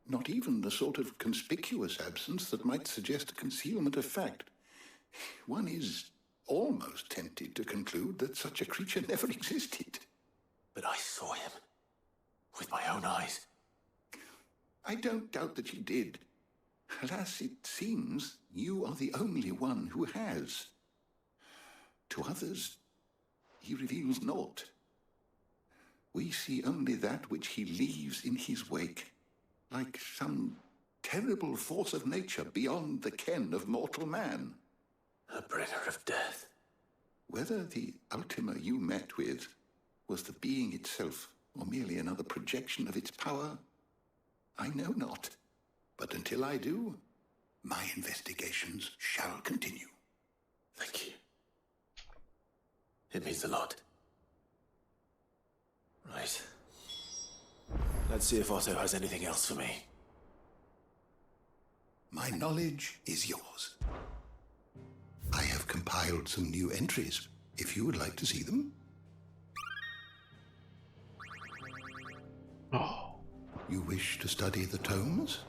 S2: Not even the sort of conspicuous absence that might suggest a concealment of fact. One is almost tempted to conclude that such a creature never existed.
S4: But I saw him. With my own eyes.
S2: I don't doubt that you did. Alas, it seems you are the only one who has. To others, he reveals naught. We see only that which he leaves in his wake. Like some terrible force of nature beyond the ken of mortal man.
S4: A bringer of death.
S2: Whether the Ultima you met with was the being itself, or merely another projection of its power, I know not. But until I do, my investigations shall continue.
S4: Thank you. It means a lot. Right. Let's see if Otto has anything else for me.
S2: My knowledge is yours. I have compiled some new entries, if you would like to see them.
S1: Oh.
S2: You wish to study the tomes?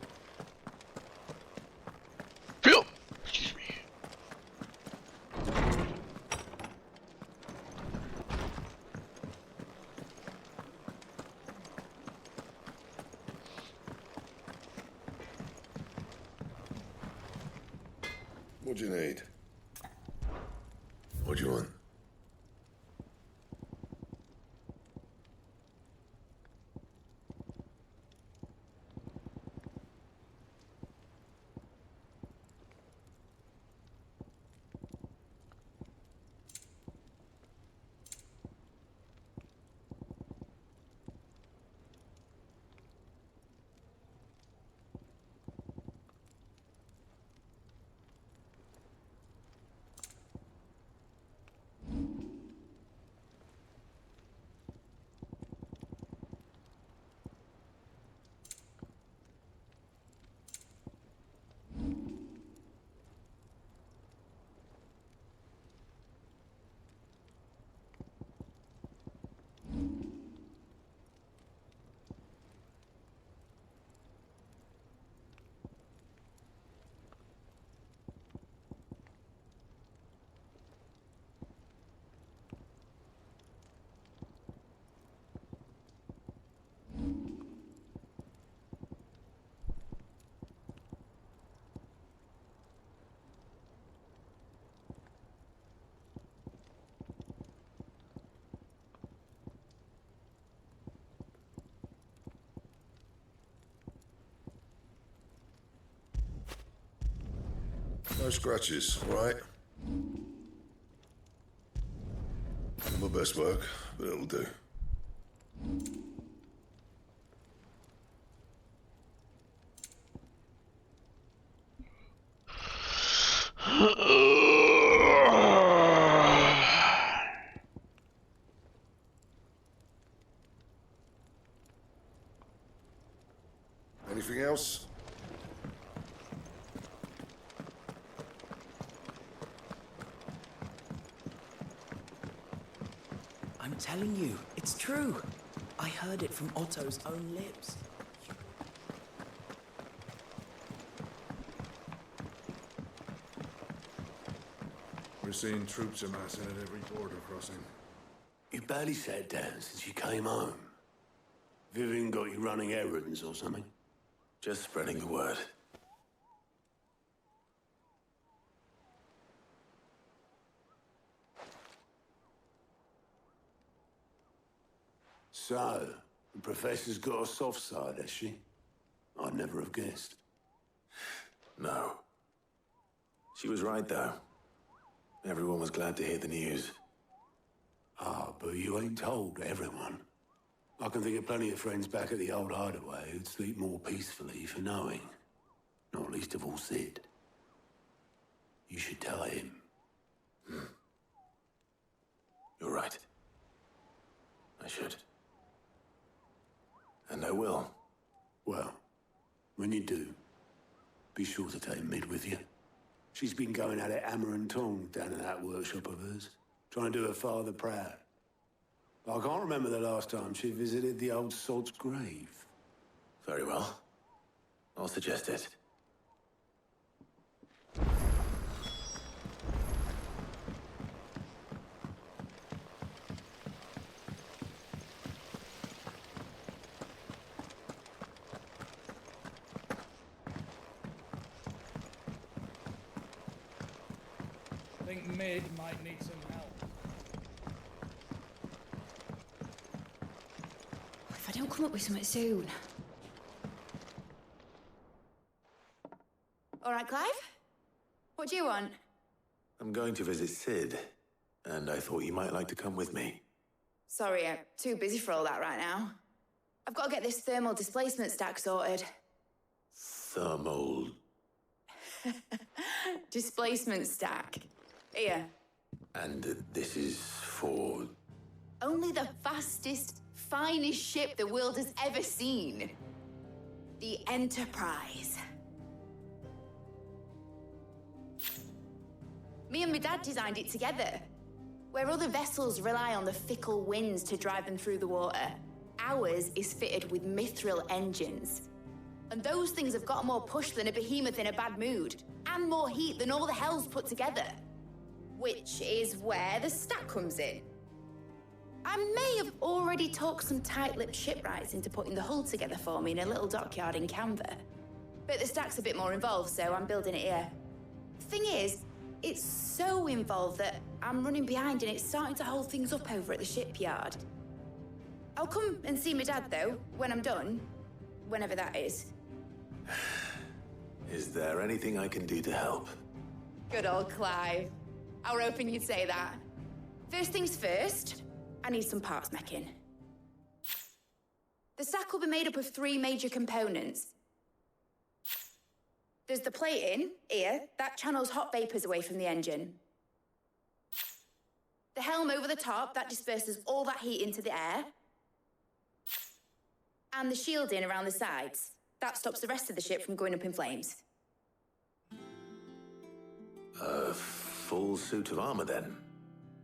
S1: Phil! Excuse me.
S18: What do you need? What do you want? No scratches, all right? Not my best work, but it'll do. Anything else?
S19: I'm telling you, it's true. I heard it from Otto's own lips.
S18: We're seeing troops amassing at every border crossing.
S14: You barely sat down since you came home. Vivian got you running errands or something?
S4: Just spreading the word.
S14: So, the Professor's got a soft side, has she? I'd never have guessed.
S4: No. She was right, though. Everyone was glad to hear the news.
S14: Ah, but you ain't told everyone. I can think of plenty of friends back at the old hideaway who'd sleep more peacefully for knowing. Not least of all Sid. You should tell him.
S4: You're right. I should. And I will.
S14: Well, when you do, be sure to take Mid with you. She's been going at it hammer and tong down in that workshop of hers, trying to do her father proud. I can't remember the last time she visited the old sod's grave.
S4: Very well. I'll suggest it.
S20: I think Mid might need some help.
S8: If I don't come up with something soon. All right, Clive? What do you want?
S4: I'm going to visit Sid, and I thought you might like to come with me.
S8: Sorry, I'm too busy for all that right now. I've got to get this thermal displacement stack sorted.
S4: Thermal...
S8: Displacement stack. Here.
S4: And this is for...
S8: Only the fastest, finest ship the world has ever seen. The Enterprise. Me and my dad designed it together. Where other vessels rely on the fickle winds to drive them through the water, Ours is fitted with mithril engines. And those things have got more push than a behemoth in a bad mood, and more heat than all the hells put together. Which is where the stack comes in. I may have already talked some tight-lipped shipwrights into putting the hull together for me in a little dockyard in Canva. But the stack's a bit more involved, so I'm building it here. Thing is, it's so involved that I'm running behind and it's starting to hold things up over at the shipyard. I'll come and see my dad, though, when I'm done. Whenever that is.
S4: Is there anything I can do to help?
S8: Good old Clive. I were hoping you'd say that. First things first, I need some parts meching. The stack will be made up of 3 major components. There's the plating, here, that channels hot vapors away from the engine. The helm over the top, that disperses all that heat into the air. And the shielding around the sides. That stops the rest of the ship from going up in flames.
S4: A full suit of armor, then.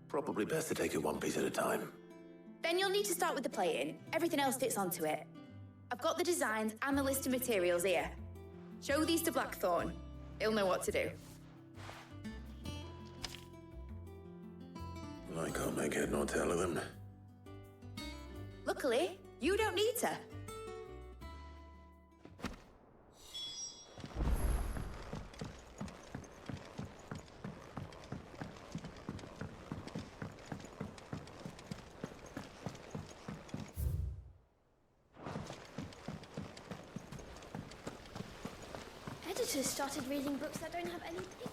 S4: Probably best to take it one piece at a time.
S8: Then you'll need to start with the plating. Everything else fits onto it. I've got the designs and the list of materials here. Show these to Blackthorn. He'll know what to do.
S4: I can't make head nor tail of them.
S8: Luckily, you don't need to.
S17: Editors started reading books that don't have any pictures.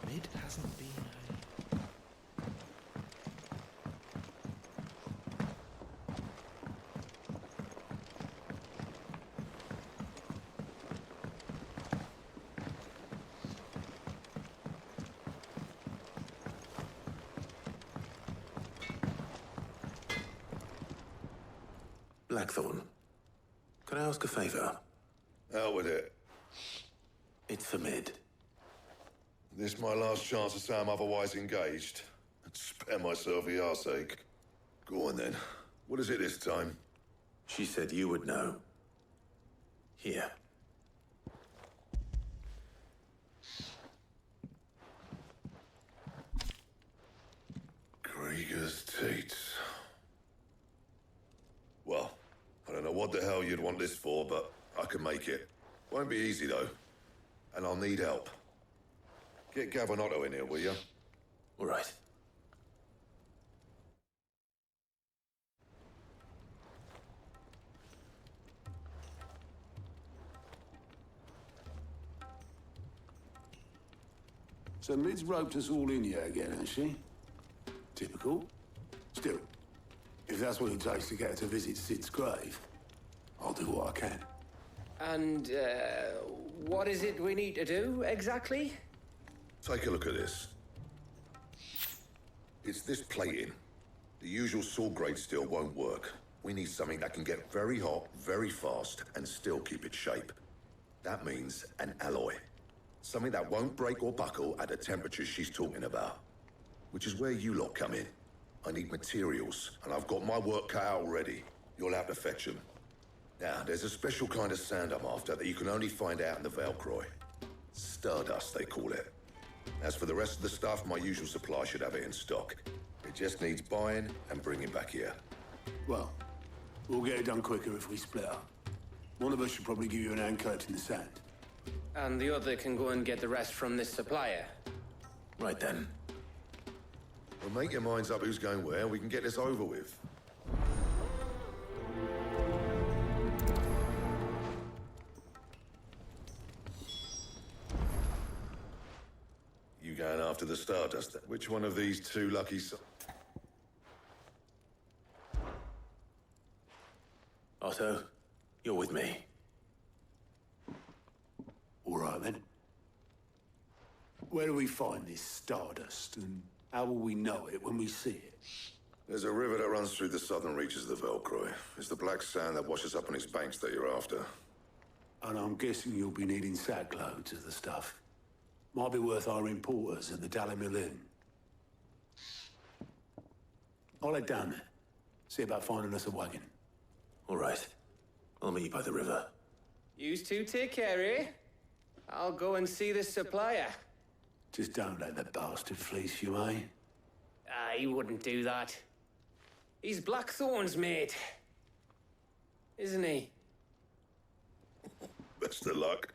S5: Mid hasn't been
S4: Blackthorn, can I ask a favor?
S18: Out with it.
S4: It's for Mid.
S18: This my last chance to say I'm otherwise engaged. I'd spare myself the arseache. Go on then. What is it this time?
S4: She said you would know. Here.
S18: Krieger's teats. Well, I don't know what the hell you'd want this for, but I can make it. Won't be easy, though. And I'll need help. Get Gavin Otto in here, will you?
S4: All right.
S14: So Mid's roped us all in here again, has she? Typical. Still, if that's what it takes to get her to visit Sid's grave, I'll do what I can.
S12: And, what is it we need to do, exactly?
S18: Take a look at this. It's this plating. The usual saw grade steel won't work. We need something that can get very hot, very fast, and still keep its shape. That means an alloy. Something that won't break or buckle at the temperatures she's talking about. Which is where you lot come in. I need materials, and I've got my work cut out already. You'll have to fetch them. Now, there's a special kind of sand I'm after that you can only find out in the Velcroy. Stardust, they call it. As for the rest of the stuff, my usual supply should have it in stock. It just needs buying and bringing back here.
S14: Well, we'll get it done quicker if we split up. One of us should probably give you an hand collecting the sand.
S12: And the other can go and get the rest from this supplier.
S4: Right then.
S18: Well, make your minds up who's going where, and we can get this over with. You going after the Stardust? Which one of these two lucky
S4: Otto, you're with me.
S14: All right, then. Where do we find this Stardust, and how will we know it when we see it?
S18: There's a river that runs through the southern reaches of the Velcroy. It's the black sand that washes up on its banks that you're after.
S14: And I'm guessing you'll be needing sackloads of the stuff. Might be worth our importers at the Dalimil Inn. I'll head down there. See about finding us a wagon.
S4: All right. I'll meet you by the river.
S12: Yous two take care, eh? I'll go and see this supplier.
S14: Just don't let the bastard fleece you, eh?
S12: He wouldn't do that. He's Blackthorn's mate. Isn't he?
S18: Best of luck.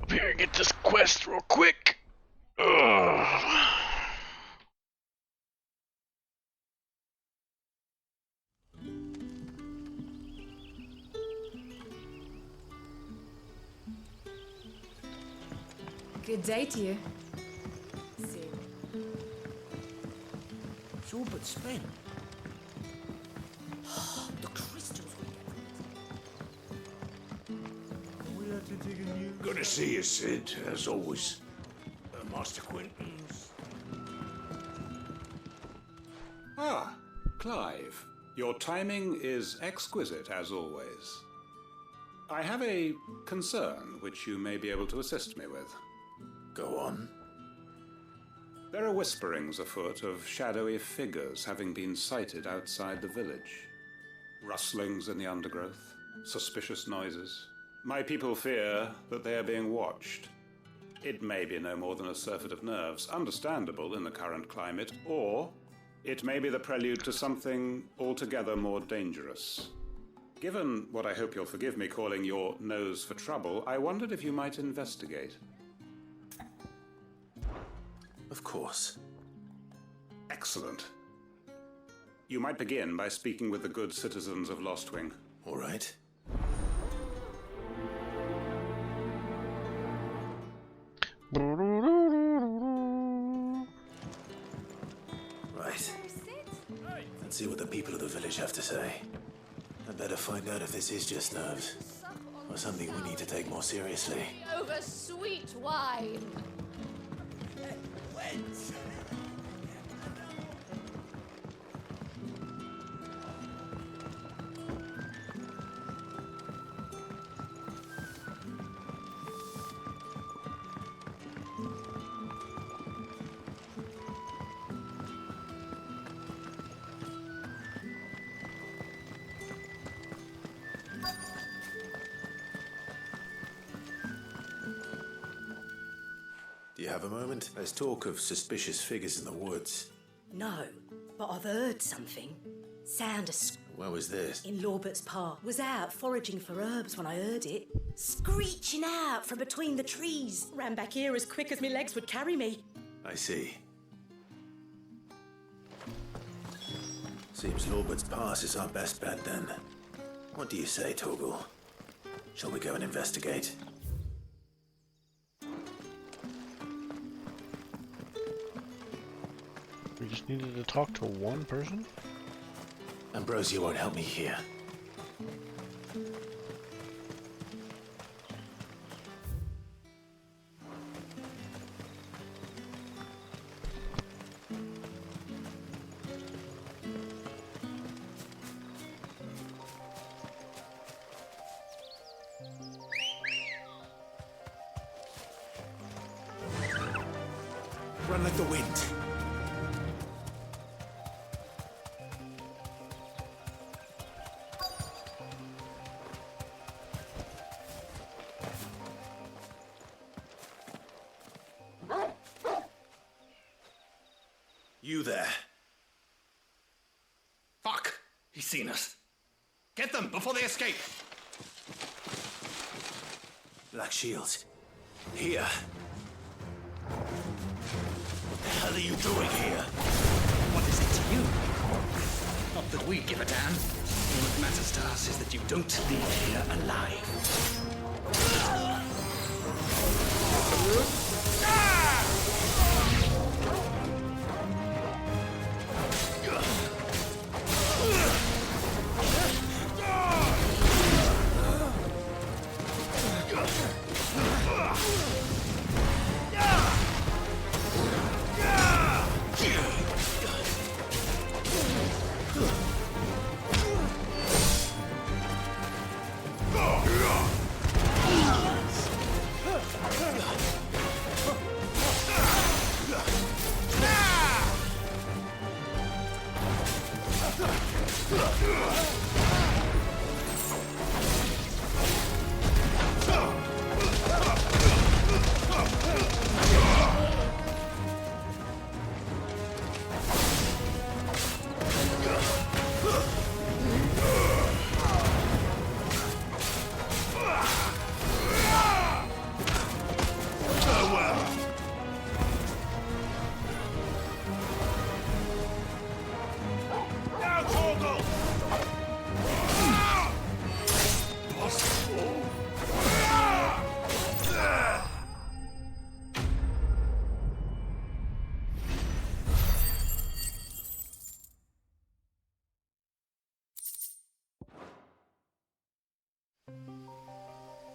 S1: Up here and get this quest real quick. Ugh.
S15: Good day to you.
S19: It's all but spent. The crystals we get.
S14: Good to see you, Sid, as always. Master Quentin.
S21: Ah, Clive. Your timing is exquisite, as always. I have a concern which you may be able to assist me with.
S4: Go on.
S21: There are whisperings afoot of shadowy figures having been sighted outside the village. Rustlings in the undergrowth, suspicious noises. My people fear that they are being watched. It may be no more than a surfeit of nerves, understandable in the current climate, or it may be the prelude to something altogether more dangerous. Given what I hope you'll forgive me calling your nose for trouble, I wondered if you might investigate.
S4: Of course.
S21: Excellent. You might begin by speaking with the good citizens of Lostwing.
S4: All right. Right. Let's see what the people of the village have to say. I'd better find out if this is just nerves, or something we need to take more seriously.
S17: Over sweet wine.
S4: Do you have a moment? There's talk of suspicious figures in the woods.
S22: No, but I've heard something. Sound of
S4: Where was this?
S22: in Lorbert's Park. Was out foraging for herbs when I heard it. Screeching out from between the trees. Ran back here as quick as my legs would carry me.
S4: I see. Seems Lorbert's Pass is our best bet then. What do you say, Torgal? Shall we go and investigate?
S1: We just needed to talk to one person?
S4: Ambrosia won't help me here. Run like the wind. You there.
S23: Fuck! He's seen us. Get them before they escape!
S4: Black Shields. Here. What the hell are you doing here?
S23: What is it to you? Not that we give a damn. All that matters to us is that you don't leave here alive.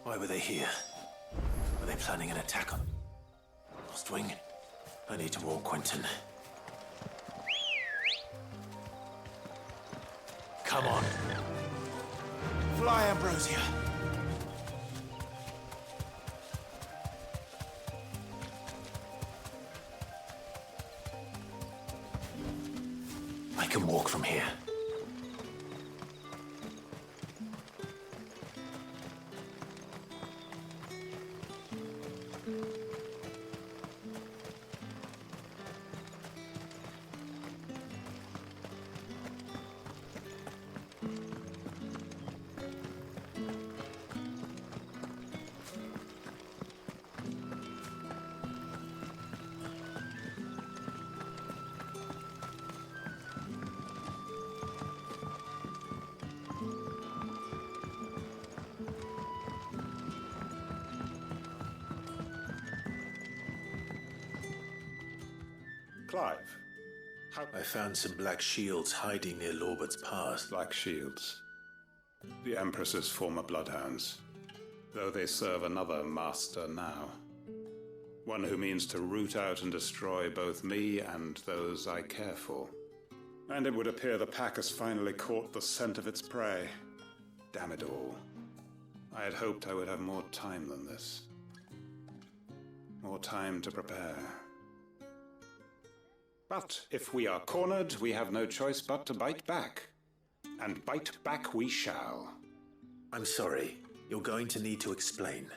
S4: Why were they here? Were they planning an attack on Lost Wing? I need to warn Quentin. Come on. Fly, Ambrosia. I can walk from here.
S21: Clive,
S4: I found some black shields hiding near Lorbert's Pass.
S21: Black shields. The Empress's former bloodhounds. Though they serve another master now. One who means to root out and destroy both me and those I care for. And it would appear the pack has finally caught the scent of its prey. Damn it all. I had hoped I would have more time than this. More time to prepare. But if we are cornered, we have no choice but to bite back. And bite back we shall.
S4: I'm sorry. You're going to need to explain.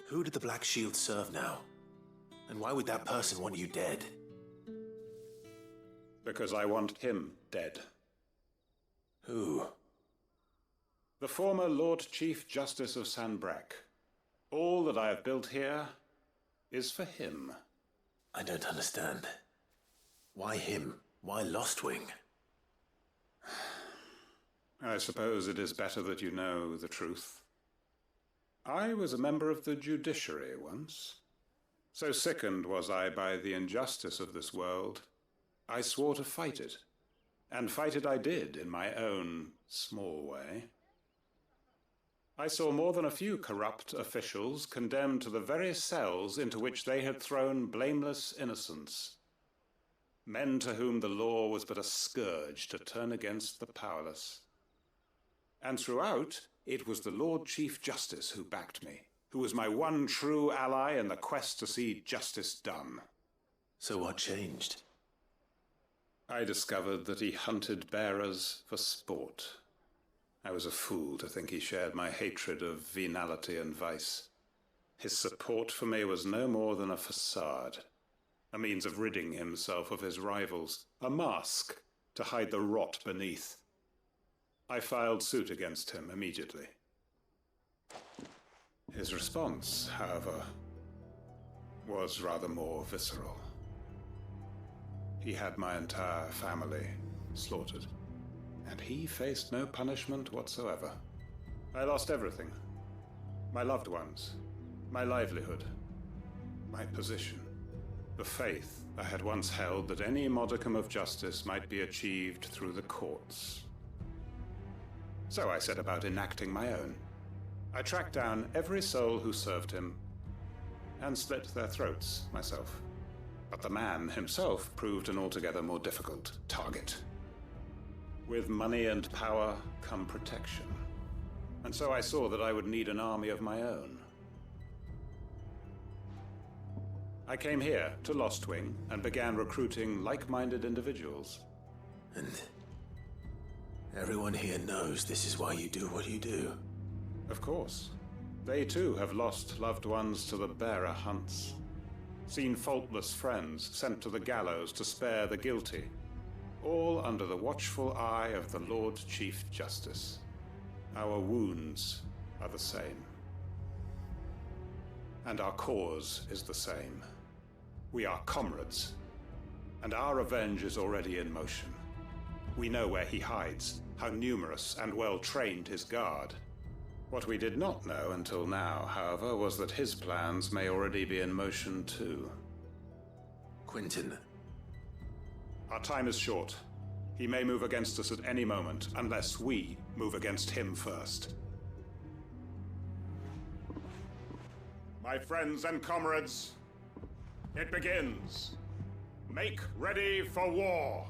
S4: Who did the Black Shield serve now? And why would that person want you dead?
S21: Because I want him dead.
S4: Who?
S21: The former Lord Chief Justice of Sanbreque. All that I have built here is for him.
S4: I don't understand. Why him? Why Lost Wing?
S21: I suppose it is better that you know the truth. I was a member of the judiciary once. So sickened was I by the injustice of this world, I swore to fight it. And fight it I did in my own small way. I saw more than a few corrupt officials condemned to the very cells into which they had thrown blameless innocents. Men to whom the law was but a scourge to turn against the powerless. And throughout, it was the Lord Chief Justice who backed me, who was my one true ally in the quest to see justice done.
S4: So what changed?
S21: I discovered that he hunted bearers for sport. I was a fool to think he shared my hatred of venality and vice. His support for me was no more than a facade. A means of ridding himself of his rivals, a mask to hide the rot beneath. I filed suit against him immediately. His response, however, was rather more visceral. He had my entire family slaughtered. and he faced no punishment whatsoever. I lost everything. My loved ones, my livelihood, my position, the faith I had once held that any modicum of justice might be achieved through the courts. So I set about enacting my own. I tracked down every soul who served him and slit their throats myself. But the man himself proved an altogether more difficult target. With money and power come protection. And so I saw that I would need an army of my own. I came here to Lostwing and began recruiting like-minded individuals.
S4: And everyone here knows this is why you do what you do.
S21: Of course. They too have lost loved ones to the bearer hunts. Seen faultless friends sent to the gallows to spare the guilty. All under the watchful eye of the Lord Chief Justice. Our wounds are the same. And our cause is the same. We are comrades, and our revenge is already in motion. We know where he hides, how numerous and well-trained his guard. What we did not know until now, however, was that his plans may already be in motion too.
S4: Quentin.
S21: Our time is short. He may move against us at any moment, unless we move against him first. My friends and comrades, it begins. Make ready for war.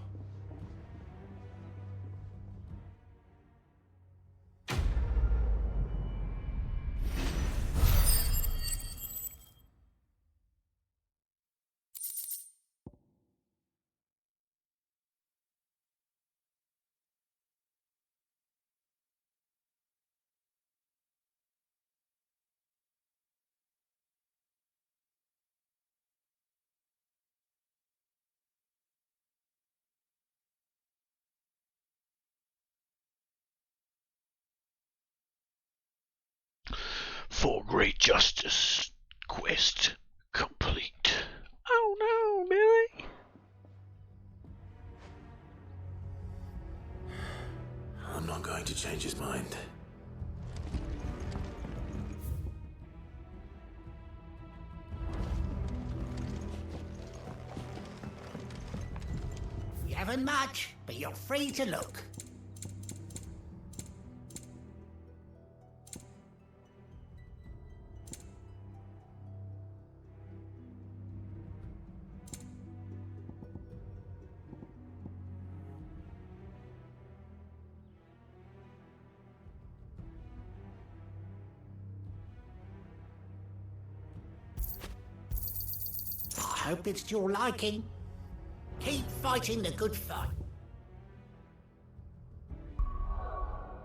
S1: For great justice, quest complete. Oh no, Billy!
S4: I'm not going to change his mind.
S3: You haven't much, but you're free to look. I hope it's to your liking. Keep fighting the good fight.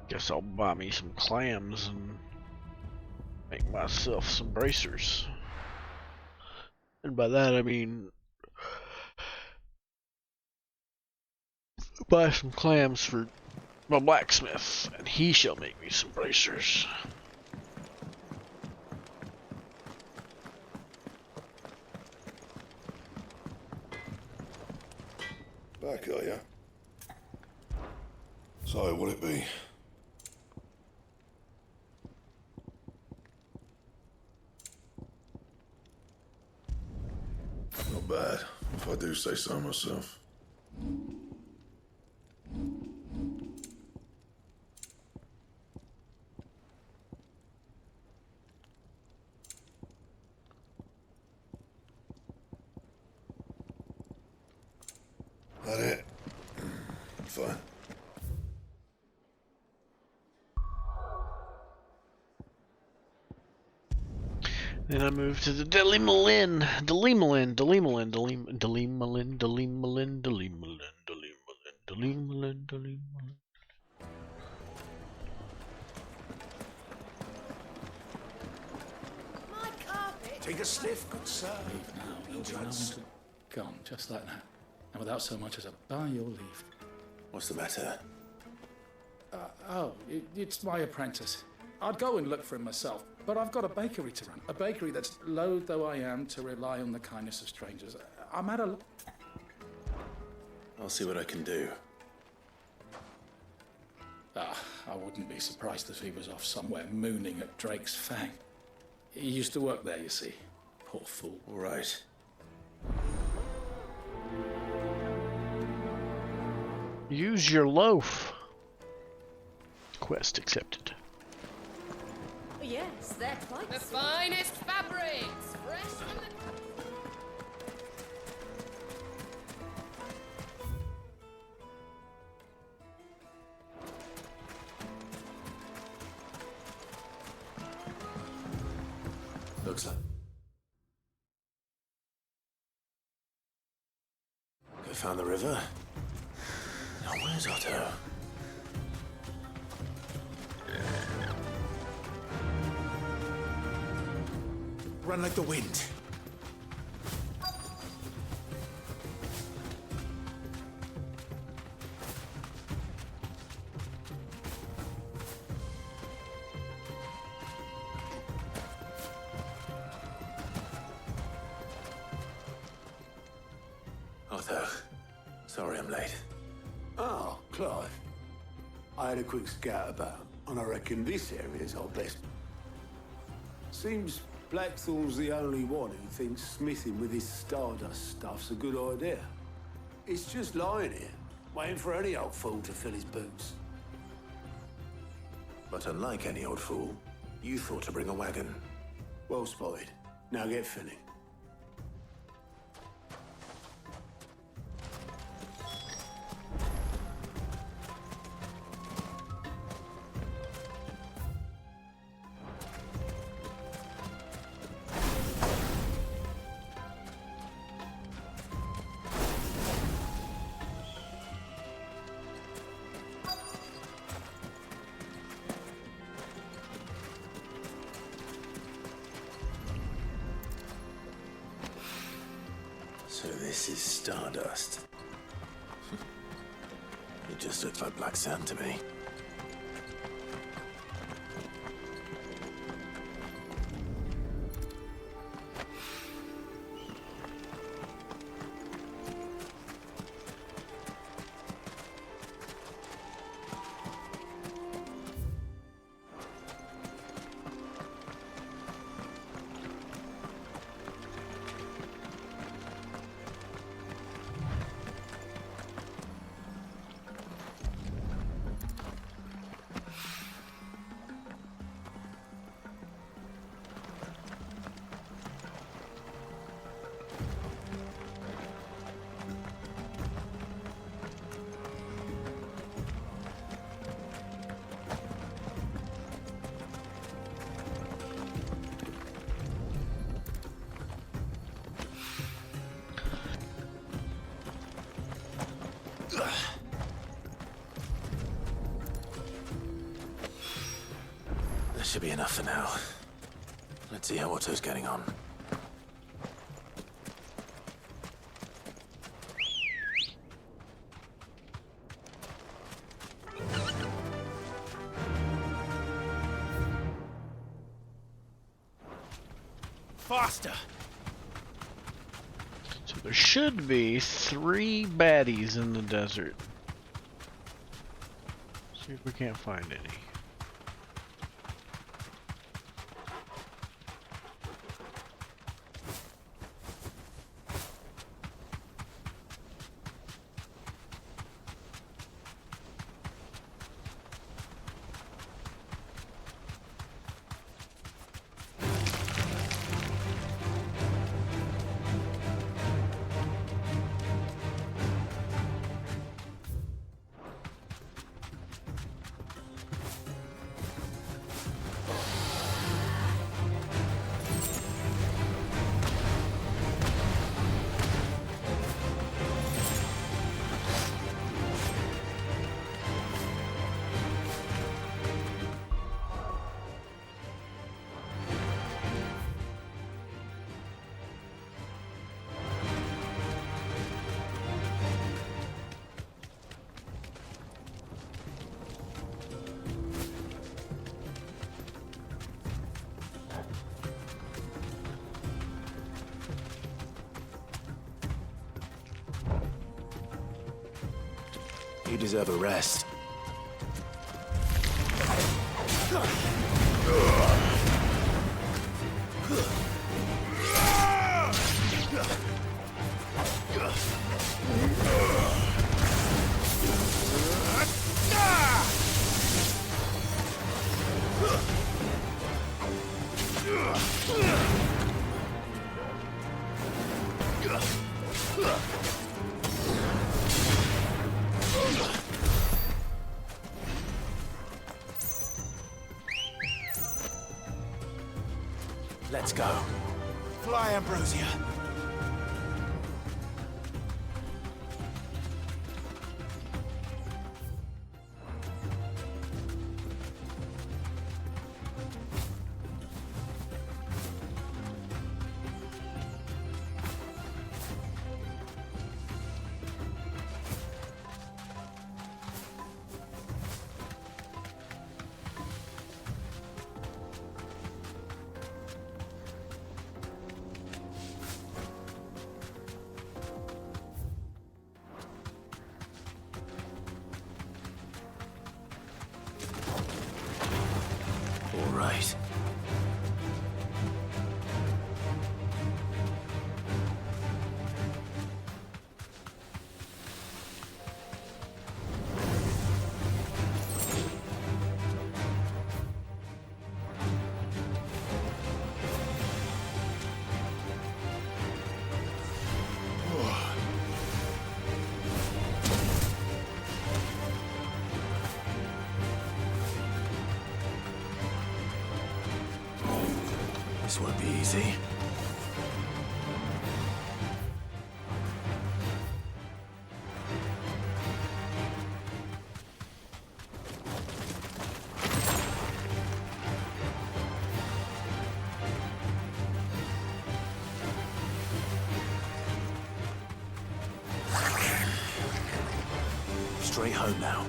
S1: Guess I'll buy me some clams and make myself some bracers. And by that I mean buy some clams for my blacksmith, and he shall make me some bracers.
S7: Back, are ya? So, what'll it be? Not bad, if I do say so myself. That it? Fine.
S1: Then I moved to the Delimalin.
S14: Take a sniff, good sir.
S23: Leave now. There'll be no one to... Gone, just like that. And without so much as a by your leave.
S4: What's the matter?
S23: It's my apprentice. I'd go and look for him myself, but I've got a bakery to run. A bakery that's, loath though I am to rely on the kindness of strangers. I'm at a...
S4: I'll see what I can do.
S23: I wouldn't be surprised if he was off somewhere mooning at Drake's Fang. He used to work there, you see. Poor fool.
S7: Right.
S1: Use your loaf. Quest accepted.
S22: Yes, they're quite
S9: The finest fabrics, fresh from the...
S4: Looks like... Okay, found the river. Now where's Otto?
S6: Run like the wind.
S4: Otto, sorry I'm late.
S14: Oh, Clive. I had a quick scout about, and I reckon this area's our best. Seems Blackthorn's the only one who thinks smithing with his Stardust stuff's a good idea. It's just lying here, waiting for any old fool to fill his boots.
S4: But unlike any old fool, you thought to bring a wagon.
S14: Well spotted. Now get filling.
S4: So this is Stardust. It just looks like black sand to me. That should be enough for now. Let's see how Otto's getting on.
S6: Faster!
S1: So there should be 3 baddies in the desert. See if we can't find any.
S4: You deserve a rest. Let's go. Fly, Ambrosia. All right. This won't be easy. Straight home now.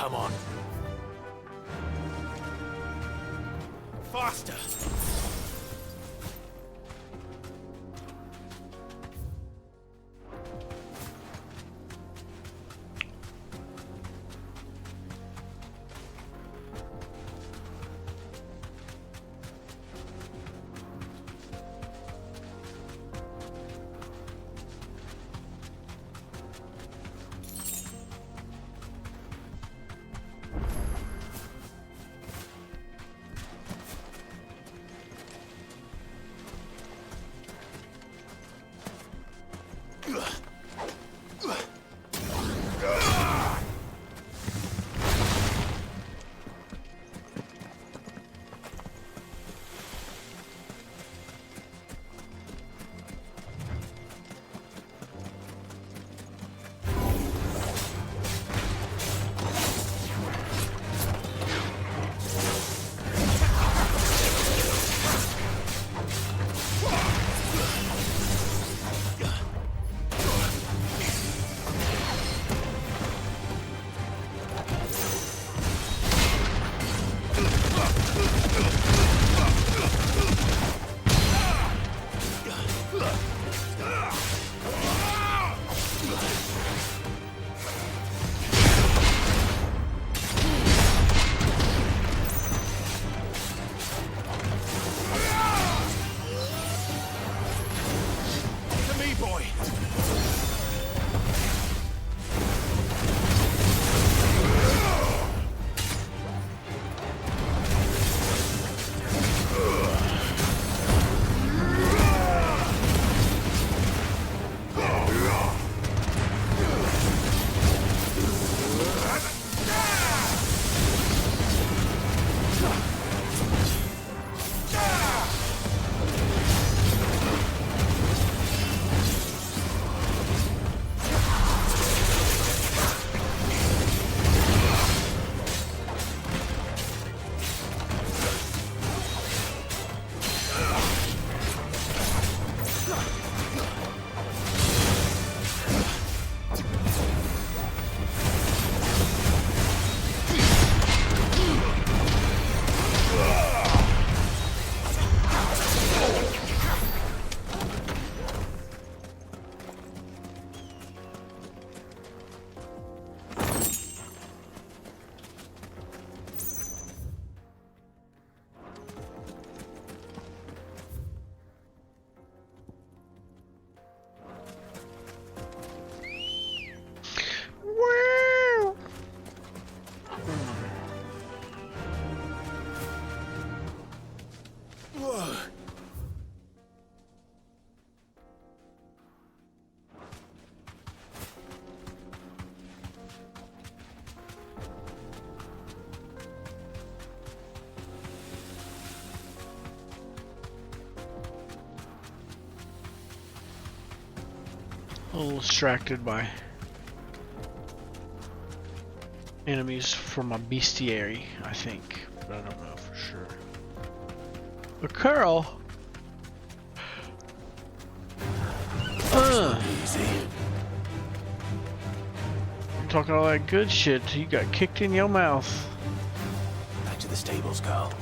S4: Come on. Faster!
S1: A little distracted by enemies from my bestiary, I think, but I don't know for sure. A curl.
S4: Easy.
S1: You're talking all that good shit. You got kicked in your mouth.
S4: Back to the stables, Carl.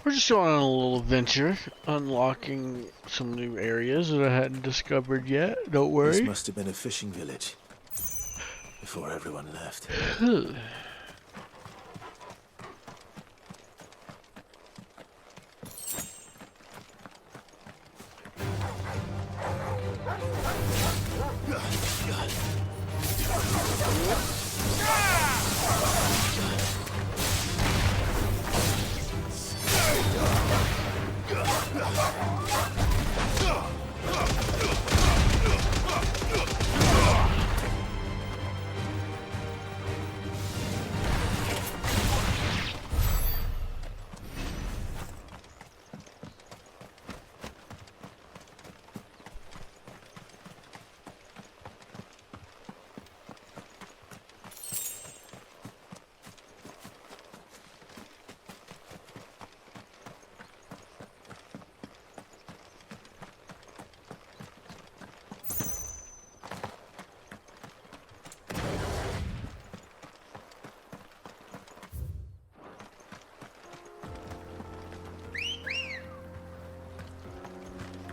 S1: We're just going on a little adventure, unlocking some new areas that I hadn't discovered yet. Don't worry.
S4: This must have been a fishing village before everyone left.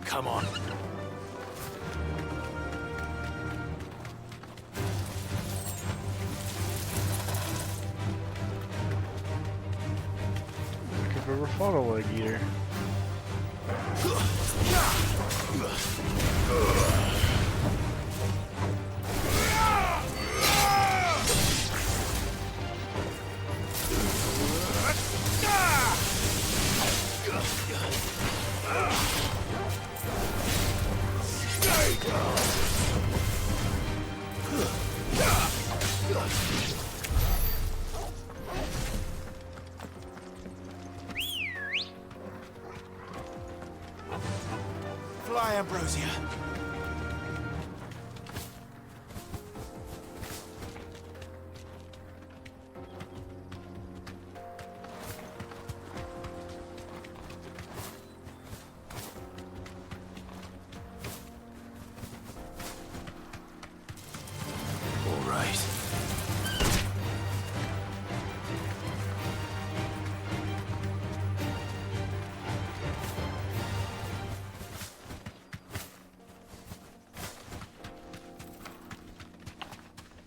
S4: Come on.
S1: Like if I ever fought a leg eater.
S4: Fly, Ambrosia. All right.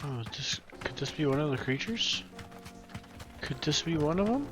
S1: Oh, could this be one of the creatures? Could this be one of them?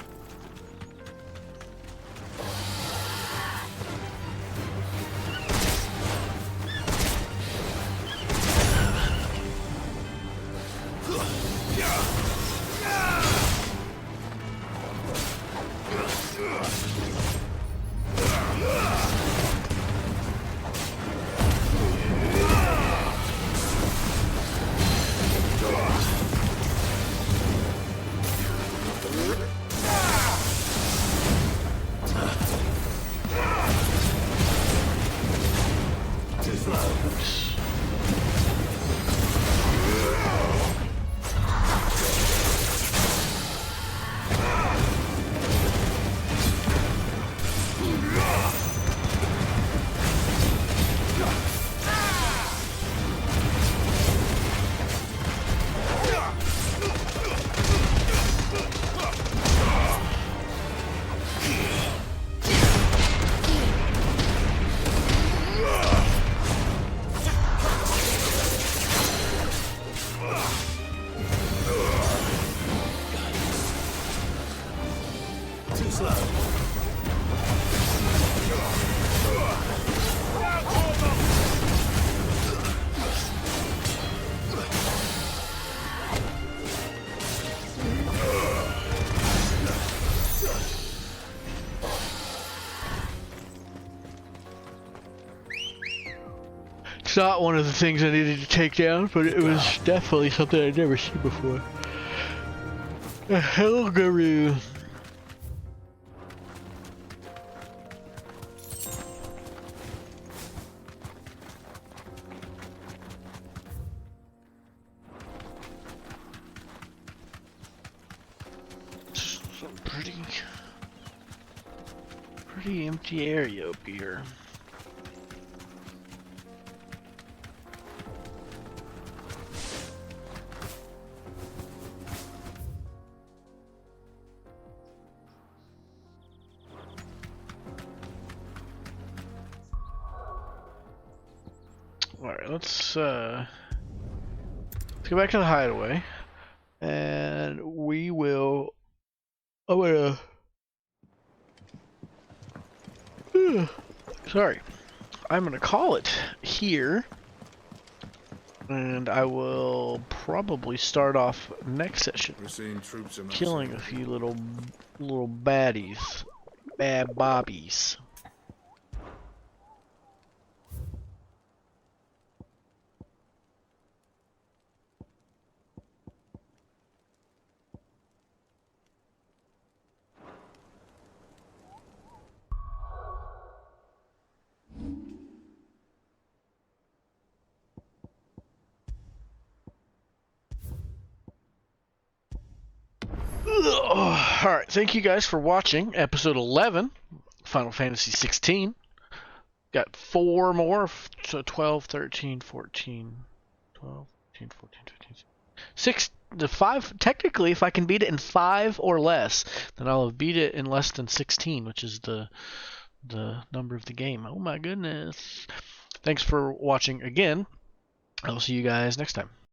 S1: It's not one of the things I needed to take down, but it was definitely something I'd never seen before. A Hellgaroo. Pretty empty area up here. Alright, let's go back to the hideaway, and we will. Sorry, I'm gonna call it here, and I will probably start off next session killing a few little baddies, bad bobbies. Alright, thank you guys for watching episode 11, Final Fantasy 16. Got 4 more, so 12, 13, 14, 12, 13, 14, 15, 6, the 5, technically if I can beat it in 5 or less, then I'll have beat it in less than 16, which is the number of the game. Oh my goodness. Thanks for watching again. I'll see you guys next time.